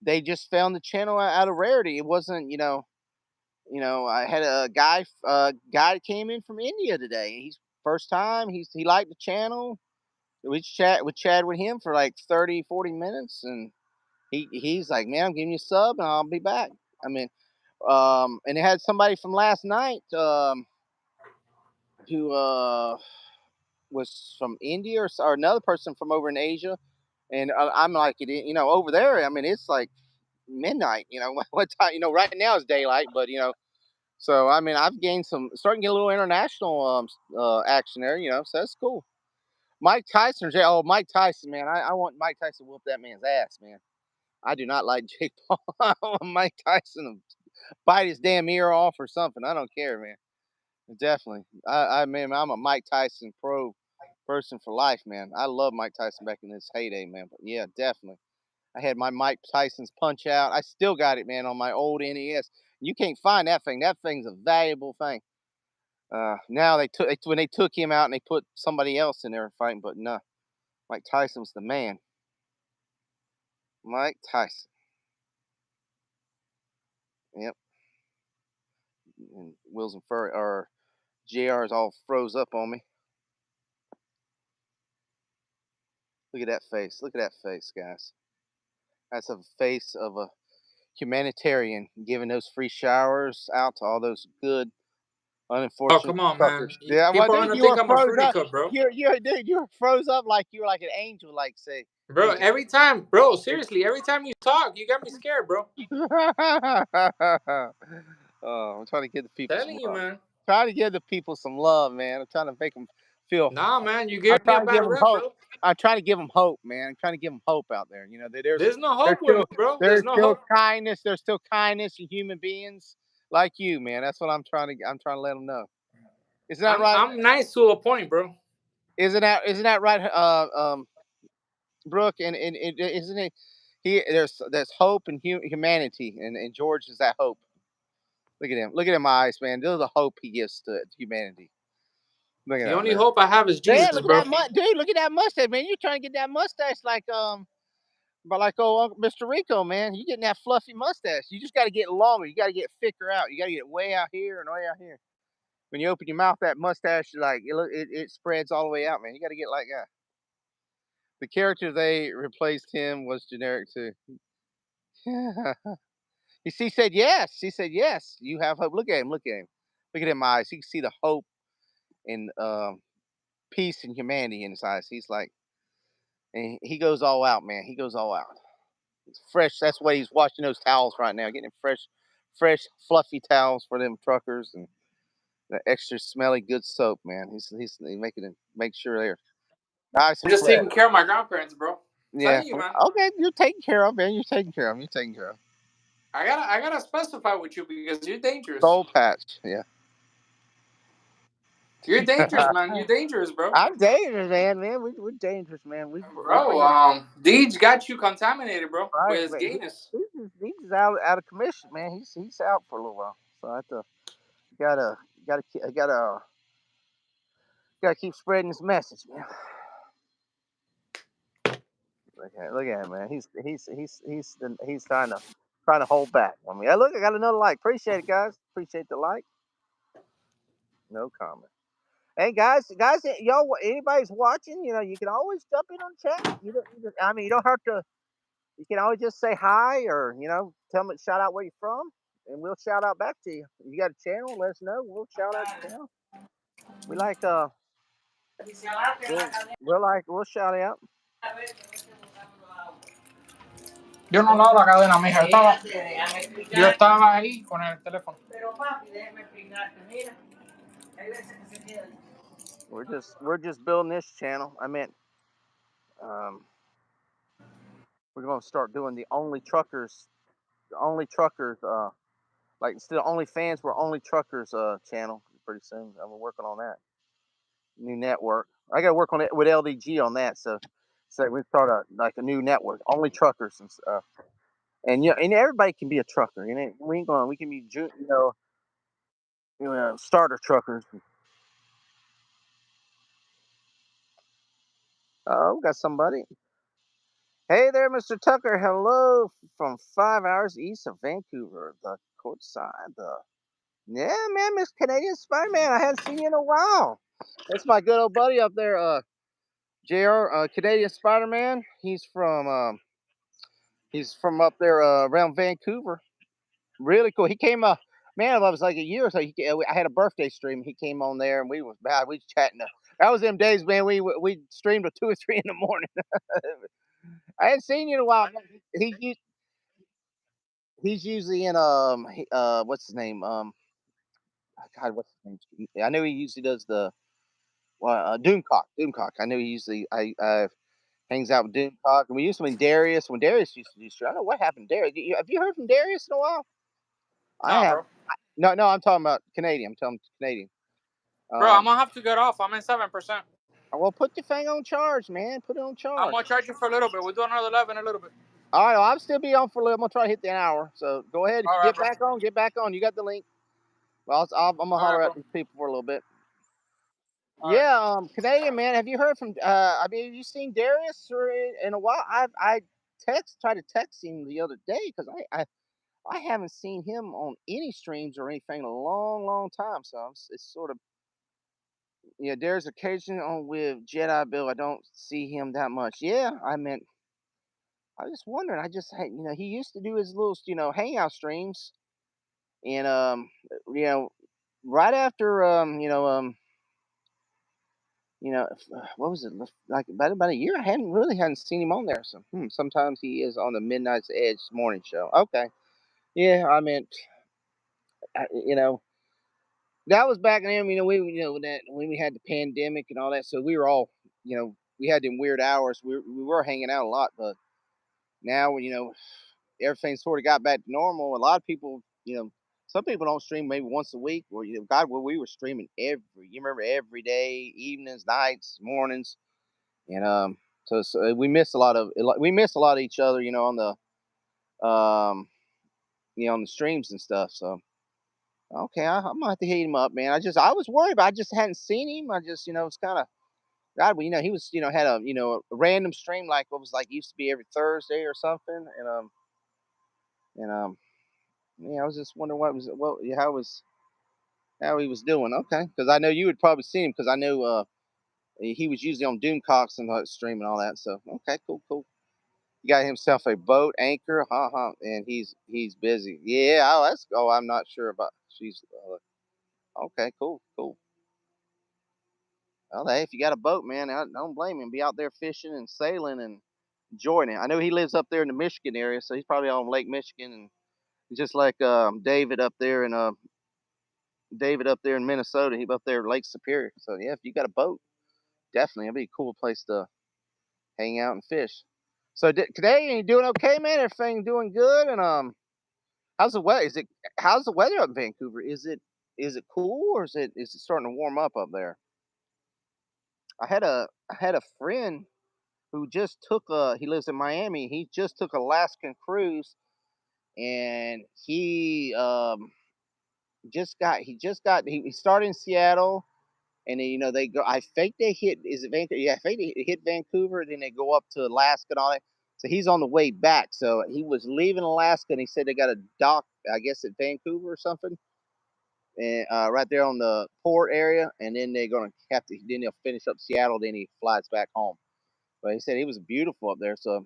they just found the channel out of rarity. It wasn't, I had a guy that came in from India today. He's first time. He liked the channel. We chat with him for like 30, 40 minutes and he's like, "Man, I'm giving you a sub and I'll be back." I mean, and it had somebody from last night who was from India or another person from over in Asia. And I'm like, over there. I mean, it's like midnight. What time? Right now it's daylight, but so I mean, I've gained starting to get a little international action there. So that's cool. Mike Tyson, Mike Tyson, man, I want Mike Tyson to whoop that man's ass, man. I do not like Jake Paul. I want Mike Tyson to bite his damn ear off or something. I don't care, man. Definitely. I mean, I'm a Mike Tyson pro person for life, man. I love Mike Tyson back in his heyday, man. But yeah, definitely. I had my Mike Tyson's Punch Out. I still got it, man, on my old NES. You can't find that thing. That thing's a valuable thing. Now when they took him out and they put somebody else in there fighting, but no, Mike Tyson's the man. Mike Tyson. Yep. And Wilson Furry or JR is all froze up on me. Look at that face. Look at that face, guys. That's a face of a humanitarian giving those free showers out to all those good Oh, unfortunate come on, man. truckers. Yeah, well, People are dude, gonna you think were I'm a froze fruity up. cup, bro. Dude, you were froze up like you were like an angel, like say Bro, angel. every time, bro, seriously, every time you talk, you got me scared, bro. Oh, I'm trying to give the people some Telling you, love. man. Trying to give the people some love, man. I'm trying to make them feel. Nah, man, you I'm gave me a trying to give bad them rep, hope. bro. I'm trying to give them hope, man. I'm trying to give them hope out there. That There's no there's hope with me, still bro. There's there's no still hope. kindness. There's still kindness in human beings like you, man. That's what I'm trying to let them know. Isn't that I'm right? I'm nice to a point, bro. Isn't that right? Brooke, and isn't it? There's hope in humanity, and George is that hope. Look at him. Look at him eyes, man. Those are the hope he gives to humanity. Look at The that, only man. hope I have is Man, Jesus, look at bro. dude. Look at that mustache, man. You're trying to get that mustache like old Uncle Mr. Rico, man. You getting that fluffy mustache. You just got to get longer. You got to get thicker out. You got to get way out here and way out here. When you open your mouth, that mustache like it spreads all the way out, man. You got to get like that. The character they replaced him was generic too. She said yes. She said yes. You have hope. Look at him. Look at him. Look at him eyes. You can see the hope and peace and humanity in his eyes. He's like, and he goes all out, man. He goes all out. It's fresh. That's why he's washing those towels right now, getting fresh, fluffy towels for them truckers and the extra smelly good soap, man. He's making it make sure they're nice I'm and just fresh. taking care of my grandparents, bro. Yeah. Telling you, man. Okay, you're taken care of, man. You're taken care of. You're taken care of. I gotta specify with you because you're dangerous. Soul patch. Yeah. You're dangerous, man. You're dangerous, bro. I'm dangerous, man. Man, we're dangerous, man. We Bro, bring it Deej got you contaminated, bro, right, with his but gayness. he's out of commission, man. He's out for a little while, so I have to gotta gotta gotta gotta keep spreading this message, man. Look at him, man. He's trying to hold back. I mean, hey, look, I got another like. Appreciate it, guys. Appreciate the like. No comment. Hey, guys, y'all, anybody's watching, you can always jump in on chat. I mean, you don't have to. You can always just say hi or tell me shout out where you're from, and we'll shout out back to you. If you got a channel, let us know. We'll shout out your channel. We like we'll shout out. Yo no lavo la cadena, mija. Yo estaba ahí con el teléfono. We're just building this channel. I mean, um, we're gonna start doing the only truckers like instead of only fans, we're only truckers channel pretty soon. We're working on that new network. I got to work on it with LDG on that. So we start a new network, only truckers and stuff. And and everybody can be a trucker. We can be starter truckers. Oh, we got somebody. Hey there, Mr. Tucker. Hello from 5 hours east of Vancouver, the courtside. Yeah, man, Miss Canadian Spider Man. I hadn't seen you in a while. That's my good old buddy up there, Jr. Canadian Spider Man. He's from up there around Vancouver. Really cool. He came. Man, it was like a year or so. I had a birthday stream. He came on there, and we was chatting. That was them days, man. We streamed at 2 or 3 in the morning. I hadn't seen you in a while. He he's usually in what's his name? God, what's his name? I know he usually does the Doomcock. Doomcock. I know he usually I hangs out with Doomcock, and we used to when Darius used to do stream. I don't know what happened to Darius. Have you heard from Darius in a while? I Nah, have. bro. No, no, I'm talking about Canadian. I'm telling Canadian. Bro, I'm Um, gonna have to get off. I'm in 7%. well, put your thing on charge, man. Put it on I'm charge. gonna charge you for a little bit. We'll do another live in a little bit. All right, well, I'll still be on for a little. I'm gonna try to hit the hour. So go ahead. If All you right, get bro. back on, get back on. You got the link. Well, I'm gonna All right, holler at bro. these people for a little bit. All right. Yeah, Canadian man. Have you heard from? I mean, have you seen Darius or in a while? I tried to text him the other day because I haven't seen him on any streams or anything in a long, long time. So it's sort of yeah. There's occasion on with Jedi Bill. I don't see him that much. Yeah, I meant I was just wondering. I just he used to do his little hangout streams and you know right after what was it? Like about a year. I hadn't seen him on there. So sometimes he is on the Midnight's Edge morning show. Okay, yeah. I mean, you know, that was back then. That when we had the pandemic and all that. So we were all, we had them weird hours. We were hanging out a lot, but now everything sort of got back to normal. A lot of people, some people don't stream maybe once a week, or God, well, we were streaming you remember every day, evenings, nights, mornings. And so we miss a lot of each other, on the streams and stuff. So okay, I'm gonna have to hit him up, man. I was worried, but I just hadn't seen him. I just it's kind of God, but he was had a random stream like what was like used to be every Thursday or something, and yeah, I was just wondering how he was doing. Okay, because I know you would probably see him because I know he was usually on Doomcocks and stream and all that. So okay, cool, cool. He got himself a boat anchor, and he's busy. Yeah, I'm not sure about. She's okay, cool, cool. Well, hey, if you got a boat, man, I don't blame him. Be out there fishing and sailing and enjoying it. I know he lives up there in the Michigan area, so he's probably on Lake Michigan, and just like David up there in Minnesota, he up there Lake Superior. So yeah, if you got a boat, definitely it'd be a cool place to hang out and fish. So today, you doing okay, man? Everything doing good, and how's the weather? How's the weather up in Vancouver? Is it cool or is it starting to warm up there? I had a friend who just took a he lives in Miami. He just took Alaskan cruise and he started in Seattle and then they go I think they hit is it Vancouver? Yeah, I think they hit Vancouver, then they go up to Alaska and all that. So he's on the way back. So he was leaving Alaska and he said they got a dock, I guess at Vancouver or something. And right there on the port area, and then they're gonna have to. Then they'll finish up Seattle. Then he flies back home. But he said it was beautiful up there, so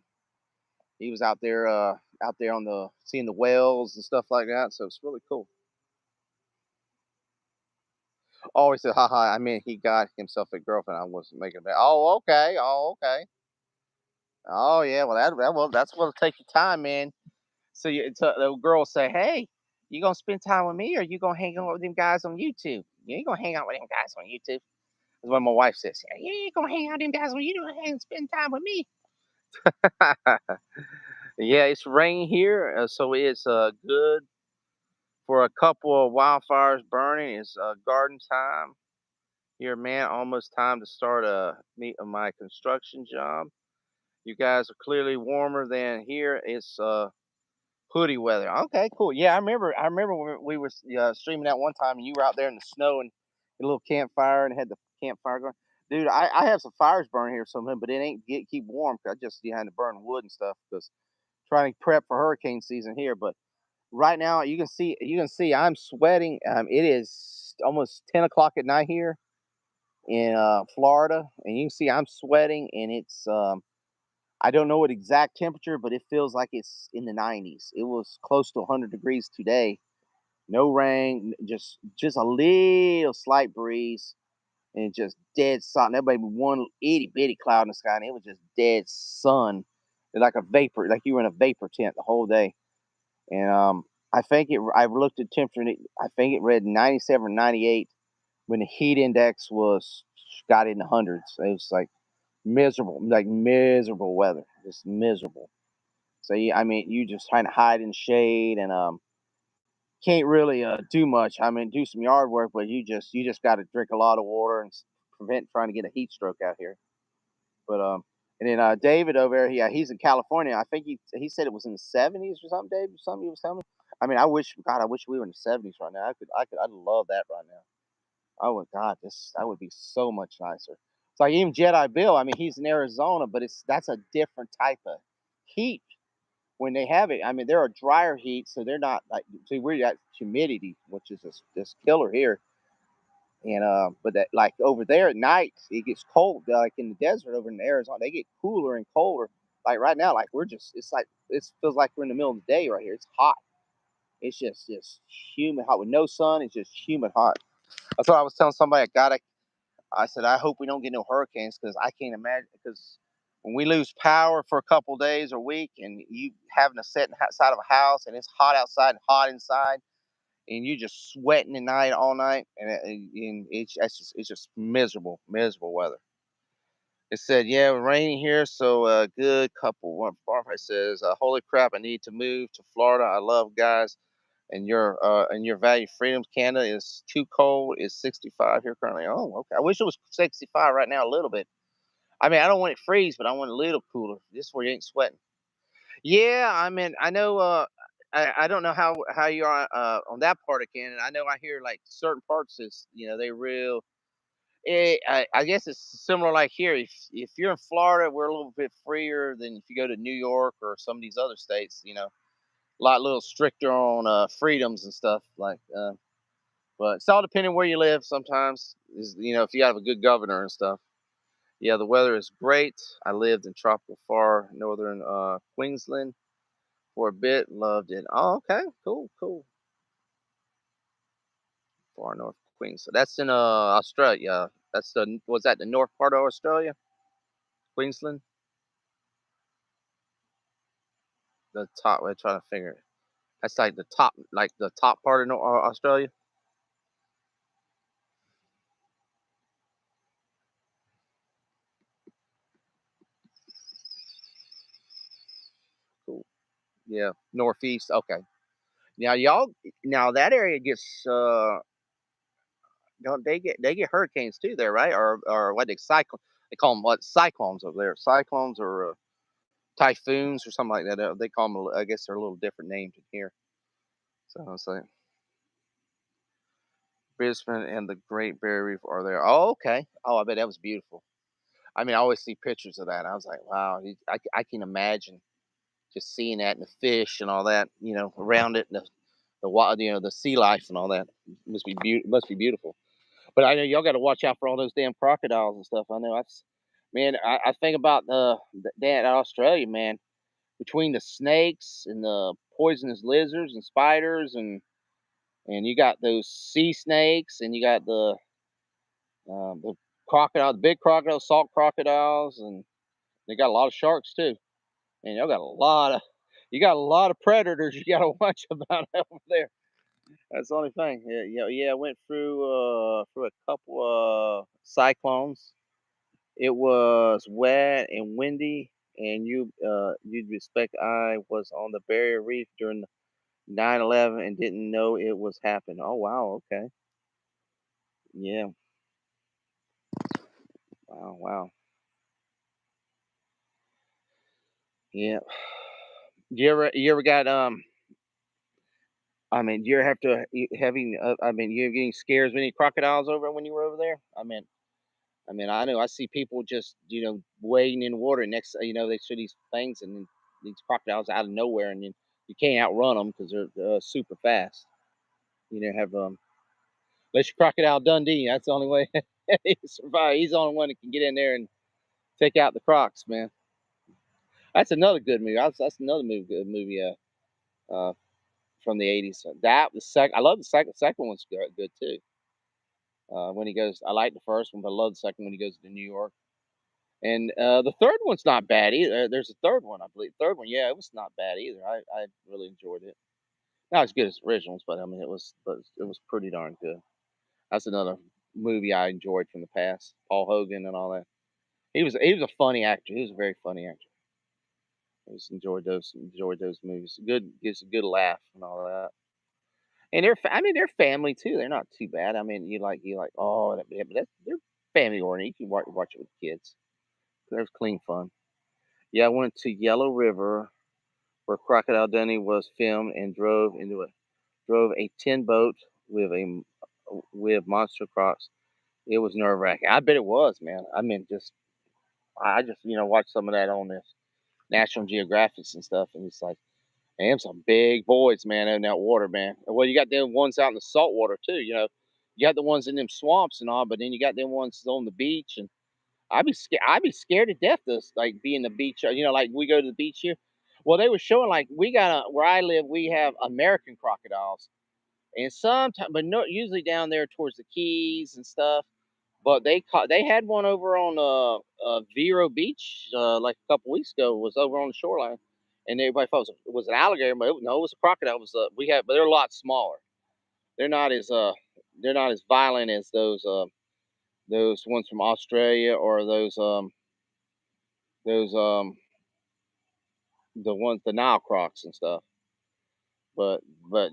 he was out there on the seeing the whales and stuff like that. So it's really cool. Oh, he said, haha. I mean, he got himself a girlfriend. I wasn't making that. Oh, okay. Oh, okay. Oh, yeah. Well, that's what'll take your time, man. So the girl will say, "Hey, you gonna spend time with me, or you gonna hang out with them guys on YouTube? You ain't gonna hang out with them guys on YouTube." That's what my wife says. Yeah, you ain't gonna hang out with them guys on you don't hang spend time with me. Yeah, it's raining here, so it's good for a couple of wildfires burning. It's garden time here, man. Almost time to start meet my construction job. You guys are clearly warmer than here. It's hoodie weather. Okay, cool. Yeah, I remember when we were streaming that one time, and you were out there in the snow and a little campfire and had the campfire going. Dude, I have some fires burning here something, but it ain't keep warm. 'Cause I just had to burn wood and stuff because trying to prep for hurricane season here. But right now, you can see I'm sweating. It is almost 10 o'clock at night here in Florida, and you can see I'm sweating, and it's I don't know what exact temperature, but it feels like it's in the 90s. It was close to 100 degrees today. No rain, just a little slight breeze, and just dead sun. There may be one itty bitty cloud in the sky, and it was just dead sun. like a vapor, like you were in a vapor tent the whole day. And I looked at temperature. And I think it read 97 or 98 when the heat index got in the hundreds. It was like miserable weather, just miserable. So yeah, I mean, you just kind of hide in shade and can't really do much. I mean, do some yard work, but you just got to drink a lot of water and prevent trying to get a heat stroke out here. But and then David over there, he's in California. I think he said it was in the 70s or something. Dave, something he was telling me. I mean, I wish we were in the 70s right now. I'd love that right now. Oh my God, that would be so much nicer. It's like even Jedi Bill. I mean, he's in Arizona, but that's a different type of heat when they have it. I mean, there are drier heat, so they're not like. See, we're at humidity, which is this killer here. And but that like over there at night, it gets cold. Like in the desert over in Arizona, they get cooler and colder. Like right now, like it feels like we're in the middle of the day right here. It's hot. It's just humid hot with no sun. It's just humid hot. That's what I was telling somebody. I said I hope we don't get no hurricanes because I can't imagine because when we lose power for a couple days or week and you having to sit inside of a house and it's hot outside and hot inside and you just sweating at night all night, and it's just miserable weather. It said, "Yeah, it raining here, so good." Couple one farmer says, "Holy crap, I need to move to Florida. I love guys, and your value freedoms. Canada is too cold. It's 65 here currently. Oh, okay. I wish it was 65 right now, a little bit. I mean, I don't want it freeze, but I want it a little cooler. Just where you ain't sweating." Yeah, I mean, I know. I don't know how you are on that part of Canada. I know I hear like certain parts is they real. I guess it's similar like here. If you're in Florida, we're a little bit freer than if you go to New York or some of these other states. A lot little stricter on freedoms and stuff like. But it's all depending where you live. Sometimes is if you have a good governor and stuff. Yeah, the weather is great. I lived in tropical far northern Queensland for a bit. Loved it. Oh, okay. Cool. Far north Queens. So that's in Australia. Was that the north part of Australia? Queensland? The top. We're trying to figure it. That's like the top part of Australia. Cool. Yeah, northeast. Okay. Now y'all, now that area gets don't they get hurricanes too there, right? Or what they call them what cyclones over there? Cyclones or typhoons or something like that. They call them. I guess they're a little different names in here. So I was like, Brisbane and the Great Barrier Reef are there. Oh, okay. Oh, I bet that was beautiful. I mean, I always see pictures of that. I was like, wow, I can imagine just seeing that and the fish and all that, around it, and the wild, the sea life and all that. Must be beautiful. But I know y'all got to watch out for all those damn crocodiles and stuff. I know man. I think about that Australia, man. Between the snakes and the poisonous lizards and spiders and you got those sea snakes and you got the crocodile, the big crocodiles, salt crocodiles, and they got a lot of sharks too. And you got a lot of predators you got to watch about over there. That's the only thing. Yeah. I went through a couple cyclones. It was wet and windy, and you'd respect I was on the Barrier Reef during 9/11 and didn't know it was happening. Oh wow, okay, yeah, wow, yeah. You ever got I mean, do you ever have to having I mean, you getting scares of any crocodiles over when you were over there? I mean, I know I see people just wading in the water. And next, they show these things and then these crocodiles out of nowhere, and then you can't outrun them because they're super fast. Have unless you Crocodile Dundee, that's the only way he can survive. He's the only one that can get in there and take out the crocs, man. That's another good movie. That's another good movie. Uh, from the '80s. That the second. I love the second. Second one's good too. When he goes, I like the first one, but I love the second when he goes to New York. And the third one's not bad either. There's a third one, I believe. Third one, yeah, it was not bad either. I really enjoyed it. Not as good as the originals, but I mean, it was pretty darn good. That's another movie I enjoyed from the past. Paul Hogan and all that. He was a funny actor. He was a very funny actor. I just enjoyed those movies. Good, gives a good laugh and all that. And I mean, they're family too. They're not too bad. I mean, you like, oh, yeah, but they're family oriented. You can watch it with kids. There's clean fun. Yeah, I went to Yellow River where Crocodile Dundee was filmed and drove a tin boat with a with monster crocs. It was nerve wracking. I bet it was, man. I mean, I just watched some of that on this National Geographics and stuff, and it's like, man, some big boys, man, in that water, man. Well, you got them ones out in the salt water too. You got the ones in them swamps and all, but then you got them ones on the beach, and I'd be scared to death to like be in the beach. Like we go to the beach here. Well, they were showing like we got where I live, we have American crocodiles, and sometimes, but no, usually down there towards the Keys and stuff. But they had one over on Vero Beach like a couple weeks ago. It was over on the shoreline, and everybody thought it was an alligator, but no, it was a crocodile. It was but they're a lot smaller. They're not as they're not as violent as those ones from Australia or those the ones the Nile crocs and stuff. But but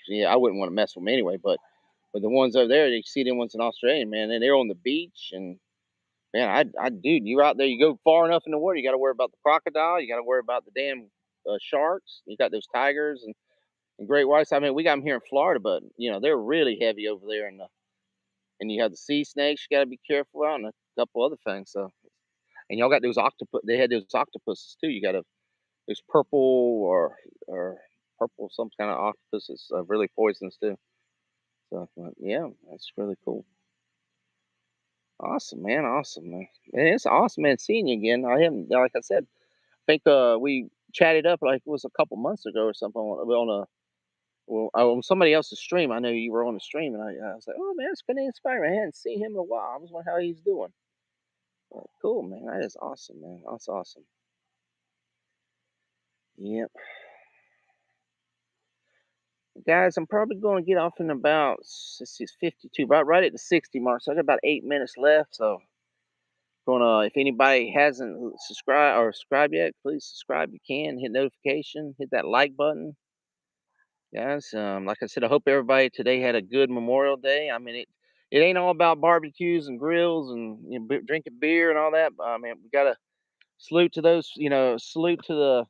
yeah, I wouldn't want to mess with them anyway. But the ones over there, you see them ones in Australia, man, and they're on the beach and man, dude, you're out there. You go far enough in the water, you got to worry about the crocodile. You got to worry about the damn sharks. You got those tigers and great whites. I mean, we got them here in Florida, but they're really heavy over there. And you have the sea snakes. You got to be careful out, and a couple other things. So, and y'all got those octopus. They had those octopuses too. You got those purple or purple some kind of octopus. It's really poisonous too. So yeah, that's really cool. Awesome, man. Awesome, man. And it's awesome, man, seeing you again. I haven't, like I said, I think we chatted up like it was a couple months ago or something on a on somebody else's stream. I know you were on the stream, and I was like, oh man, it's Canadian Spider. I hadn't seen him in a while. I was wondering how he's doing. Cool, man. That is awesome, man. That's awesome. Yep, guys. I'm probably going to get off in about let's see, it's 52, about right at the 60 mark. So I got about 8 minutes left. So gonna if anybody hasn't subscribed yet, please subscribe. You can hit notification, hit that like button. Guys, like I said, I hope everybody today had a good Memorial Day. I mean, it ain't all about barbecues and grills and drinking beer and all that. I mean, we gotta salute to those, salute to the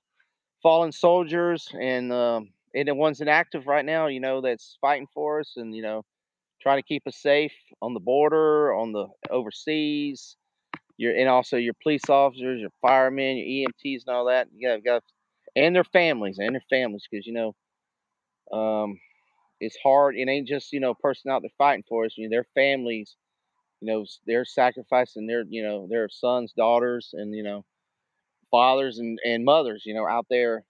fallen soldiers and the ones inactive right now. That's fighting for us and trying to keep us safe on the border, on the overseas. And also your police officers, your firemen, your EMTs, and all that. And their families, because um, it's hard. It ain't just a person out there fighting for us. Their families. They're sacrificing their sons, daughters, and fathers and mothers. Out there.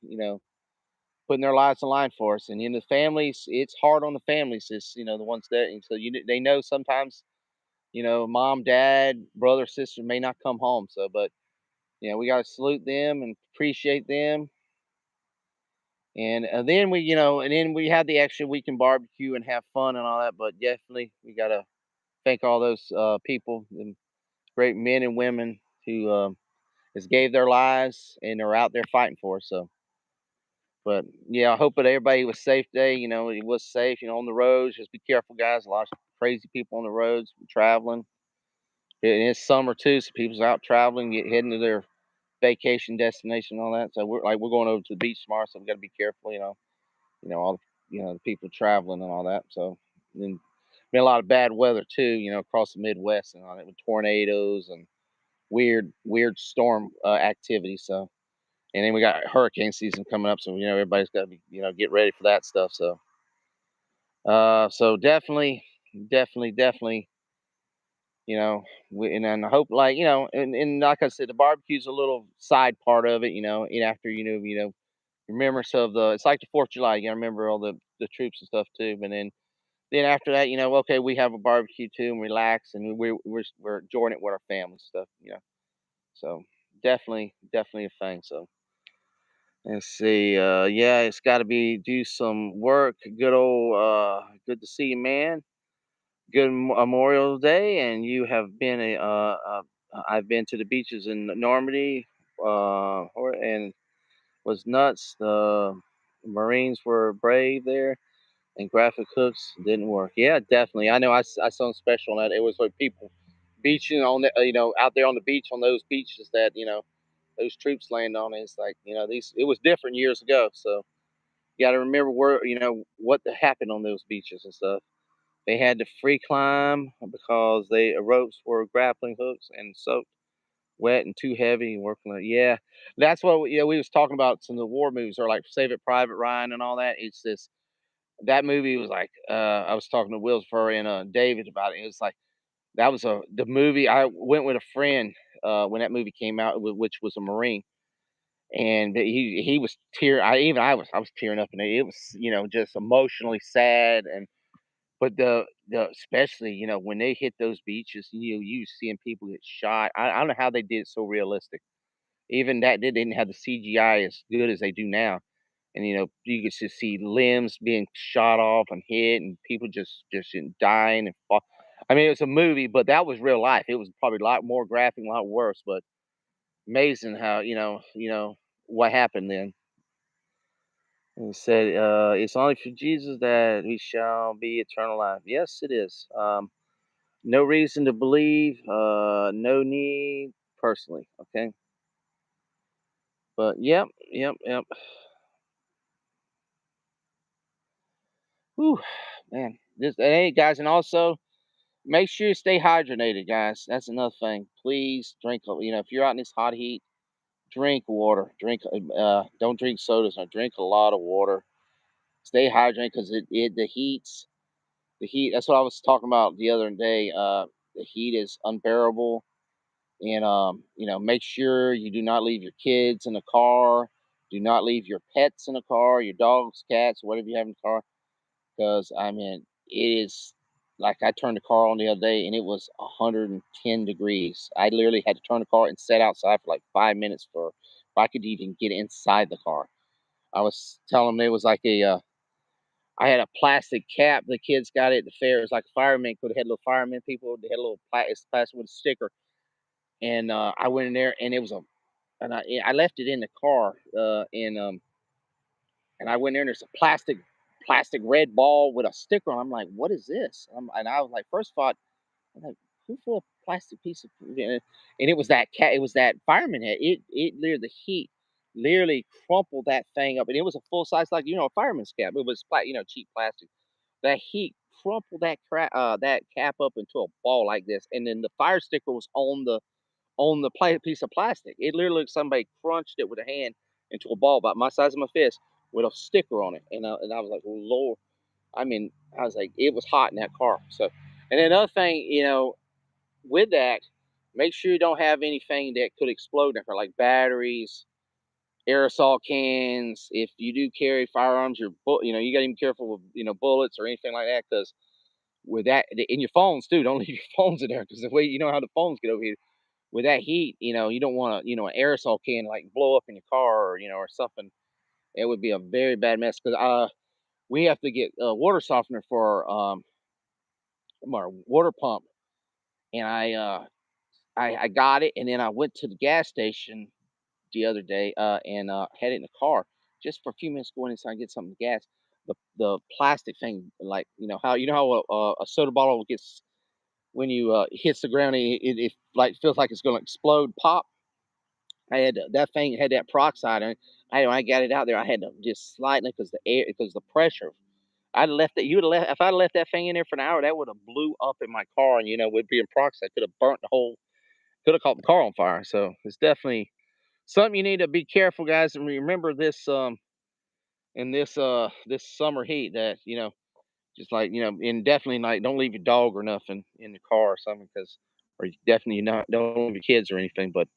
Putting their lives on the line for us, and the families. It's hard on the families. It's the ones that and so they know sometimes mom, dad, brother, sister may not come home. So, but we got to salute them and appreciate them. And then and then we had the extra weekend barbecue and have fun and all that. But definitely, we got to thank all those people and great men and women who has gave their lives and are out there fighting for us. So, but yeah, I hope that everybody was safe today. It was safe. On the roads, just be careful, guys. A lot of crazy people on the roads traveling. And it's summer too, so people's out traveling, heading to their vacation destination and all that. So we're going over to the beach tomorrow, so we got to be careful. All the people traveling and all that. So then been a lot of bad weather too. Across the Midwest and all that with tornadoes and weird storm activity. So and then we got hurricane season coming up, so everybody's got to be get ready for that stuff. So so definitely. And then I hope like and like I said, the barbecue's a little side part of it. And after remembrance of the it's like the 4th of July. You gotta remember all the troops and stuff too. But then Then after that, okay, we have a barbecue too and relax, and we're enjoying it with our family stuff. So definitely a thing. So let's see. Yeah, it's got to be do some work. Good old. Good to see you, man. Good Memorial Day, and you have been I've been to the beaches in Normandy, and was nuts. The Marines were brave there, and graphic hooks didn't work. Yeah, definitely. I know. I saw them special on that. It was like people beaching on the, out there on the beach on those beaches that those troops land on. It's like these. It was different years ago, so you got to remember where what happened on those beaches and stuff. They had to free climb because they ropes were grappling hooks and soaked wet and too heavy and working on it. Yeah, that's what we was talking about. Some of the war movies are like Save It Private Ryan and all that. It's this that movie was like I was talking to Will Furry and David about it. It was like that was the movie. I went with a friend when that movie came out, which was a Marine, and he was tear. I was tearing up, and it was just emotionally sad. And but the especially when they hit those beaches, you seeing people get shot. I don't know how they did it so realistic. Even that they didn't have the CGI as good as they do now, and you could just see limbs being shot off and hit, and people just dying and fall. I mean, it was a movie, but that was real life. It was probably a lot more graphic, a lot worse, but amazing how what happened then. And he said, "It's only for Jesus that we shall be eternal life." Yes, it is. No reason to believe, no need personally. Okay, but yep. Whew, man. This hey guys, and also make sure you stay hydrated, guys. That's another thing. Please drink. If you're out in this hot heat, drink water. Don't drink sodas. No, drink a lot of water. Stay hydrated because the heats. The heat. That's what I was talking about the other day. The heat is unbearable, and make sure you do not leave your kids in the car. Do not leave your pets in the car. Your dogs, cats, whatever you have in the car, because I mean it is like I turned the car on the other day and it was 110 degrees. I literally had to turn the car and sit outside for like 5 minutes for if I could even get inside the car. I was telling them it was like I had a plastic cap the kids got it at the fair. It was like a fireman could have had little fireman people. They had a little plastic with a sticker, and I went in there and it was a and I left it in the car and I went there and there's a plastic red ball with a sticker on. I'm like, what is this? And I was like, first thought, I'm like, who threw a plastic piece of and it was that cat, it was that fireman head. It literally the heat literally crumpled that thing up. And it was a full size, like a fireman's cap. It was cheap plastic. That heat crumpled that cap up into a ball like this. And then the fire sticker was on the piece of plastic. It literally looked somebody crunched it with a hand into a ball about my size of my fist with a sticker on it. And I was like, oh, Lord. I mean, I was like, it was hot in that car. So, and then another thing, with that, make sure you don't have anything that could explode in there, like batteries, aerosol cans. If you do carry firearms, you got to be careful with bullets or anything like that, because with that in your phones too, don't leave your phones in there because the way how the phones get over here with that heat, you don't want an aerosol can like blow up in your car or something. It would be a very bad mess because we have to get water softener for our water pump, and I got it, and then I went to the gas station the other day and had it in the car just for a few minutes going inside and get something to gas. The plastic thing, like how a soda bottle gets when you hits the ground, it like feels like it's going to explode, pop. I had that thing had that peroxide in it. When I got it out there, I had to just slightly because the pressure. I'd left it. You'd left if I'd left that thing in there for an hour, that would have blew up in my car, and would be in peroxide. Could have burnt the whole. Could have caught the car on fire. So it's definitely something you need to be careful, guys, and remember this in this summer heat that just like and definitely like don't leave your dog or nothing in the car or something because or you definitely not don't leave your kids or anything, but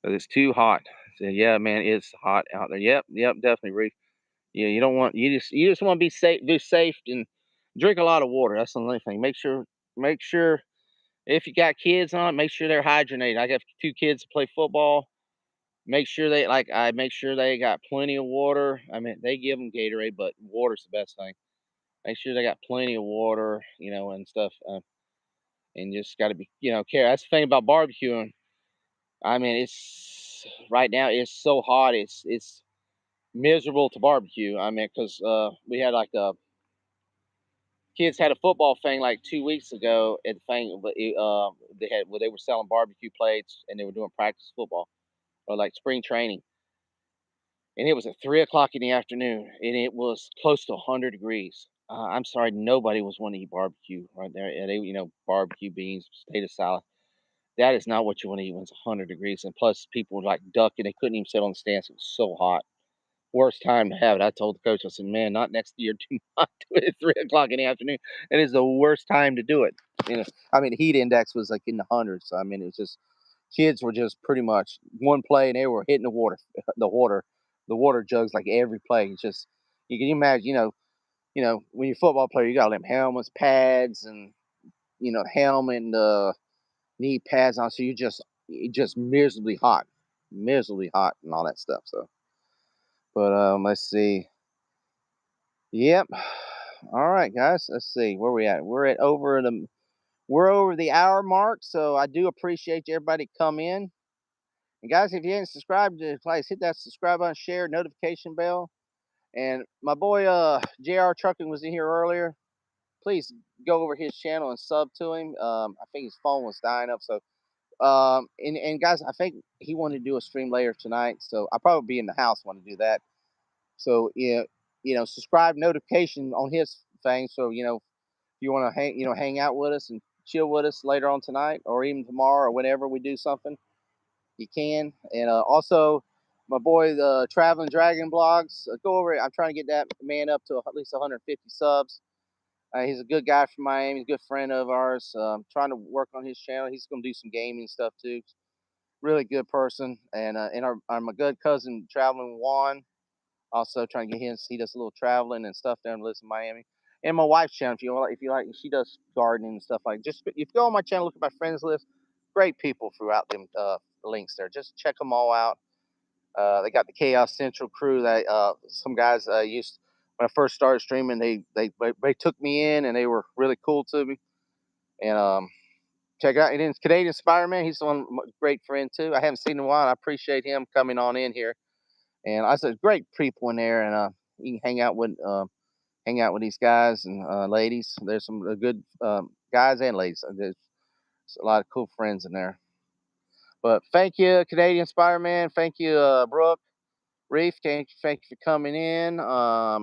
it's too hot. So, yeah, man, it's hot out there. Yep, definitely, Reef. Yeah, you don't want you just want to be safe, and Drink a lot of water. That's the only thing. Make sure if you got kids on it, make sure they're hydrated. I got 2 kids that play football. Make sure they like I make sure they got plenty of water. I mean, they give them Gatorade, but water's the best thing. Make sure they got plenty of water, and stuff. And just got to be, care. That's the thing about barbecuing. I mean, it's right now. It's so hot. It's miserable to barbecue. I mean, because we had like a kids had a football thing like 2 weeks ago at the thing, but they had they were selling barbecue plates and they were doing practice football or like spring training, and it was at 3 o'clock in the afternoon, and it was close to 100 degrees. I'm sorry, nobody was wanting to eat barbecue right there. And they, barbecue beans, potato salad. That is not what you want to eat when it's 100 degrees. And plus, people were like ducking; they couldn't even sit on the stands. It was so hot. Worst time to have it. I told the coach, I said, "Man, not next year. Do not do it at 3 o'clock in the afternoon. It is the worst time to do it." I mean, the heat index was like in the hundreds. So, I mean, it was just kids were just pretty much one play, and they were hitting the water, the water jugs like every play. It's just you can imagine, when you're a football player, you got them helmets, pads, and helmet and knee pads on, so you just miserably hot, and all that stuff. So, but let's see. Yep. All right, guys. Let's see where we at. We're over the hour mark, so I do appreciate everybody come in. And guys, if you haven't subscribed to the place, hit that subscribe button, share, notification bell. And my boy JR Trucking was in here earlier. Please go over his channel and sub to him. I think his phone was dying up, so and guys, I think he wanted to do a stream later tonight, so I'll probably be in the house when to do that. So yeah, subscribe notification on his thing. So if you want to hang out with us and chill with us later on tonight, or even tomorrow, or whenever we do something, you can. And also, my boy, the Traveling Dragon blogs, go over it. I'm trying to get that man up to at least 150 subs. He's a good guy from Miami. He's a good friend of ours. Trying to work on his channel. He's going to do some gaming stuff too. Really good person. And my good cousin Traveling Juan, also trying to get him. He does a little traveling and stuff down in Miami. And my wife's channel, if you like, she does gardening and stuff like. Just if you go on my channel, look at my friends list. Great people throughout them links there. Just check them all out. They got the Chaos Central crew that some guys used when I first started streaming. They took me in, and they were really cool to me. And check out, and then Canadian Spider-Man. He's one great friend too. I haven't seen him in a while. I appreciate him coming on in here. And I said, great people in there, and you can hang out with these guys and ladies. There's some good guys and ladies. There's a lot of cool friends in there. But thank you, Canadian Spider-Man. Thank you, Brooke. Reef, thank you for coming in. I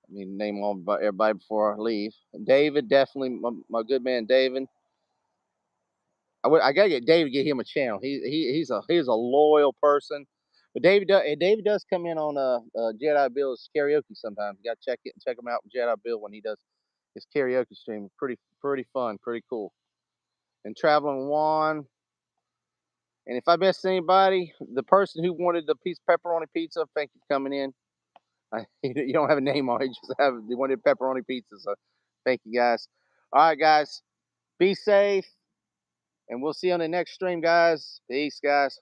need to name all everybody before I leave. David, definitely my good man, David. I gotta get David, get him a channel. He's a loyal person. But David does come in on Jedi Bill's karaoke sometimes. You gotta check him out, Jedi Bill, when he does his karaoke stream. Pretty fun, pretty cool. And Traveling Juan. And if I missed anybody, the person who wanted the piece of pepperoni pizza, thank you for coming in. You don't have a name on it, you just they wanted pepperoni pizza. So thank you guys. All right, guys. Be safe. And we'll see you on the next stream, guys. Peace, guys.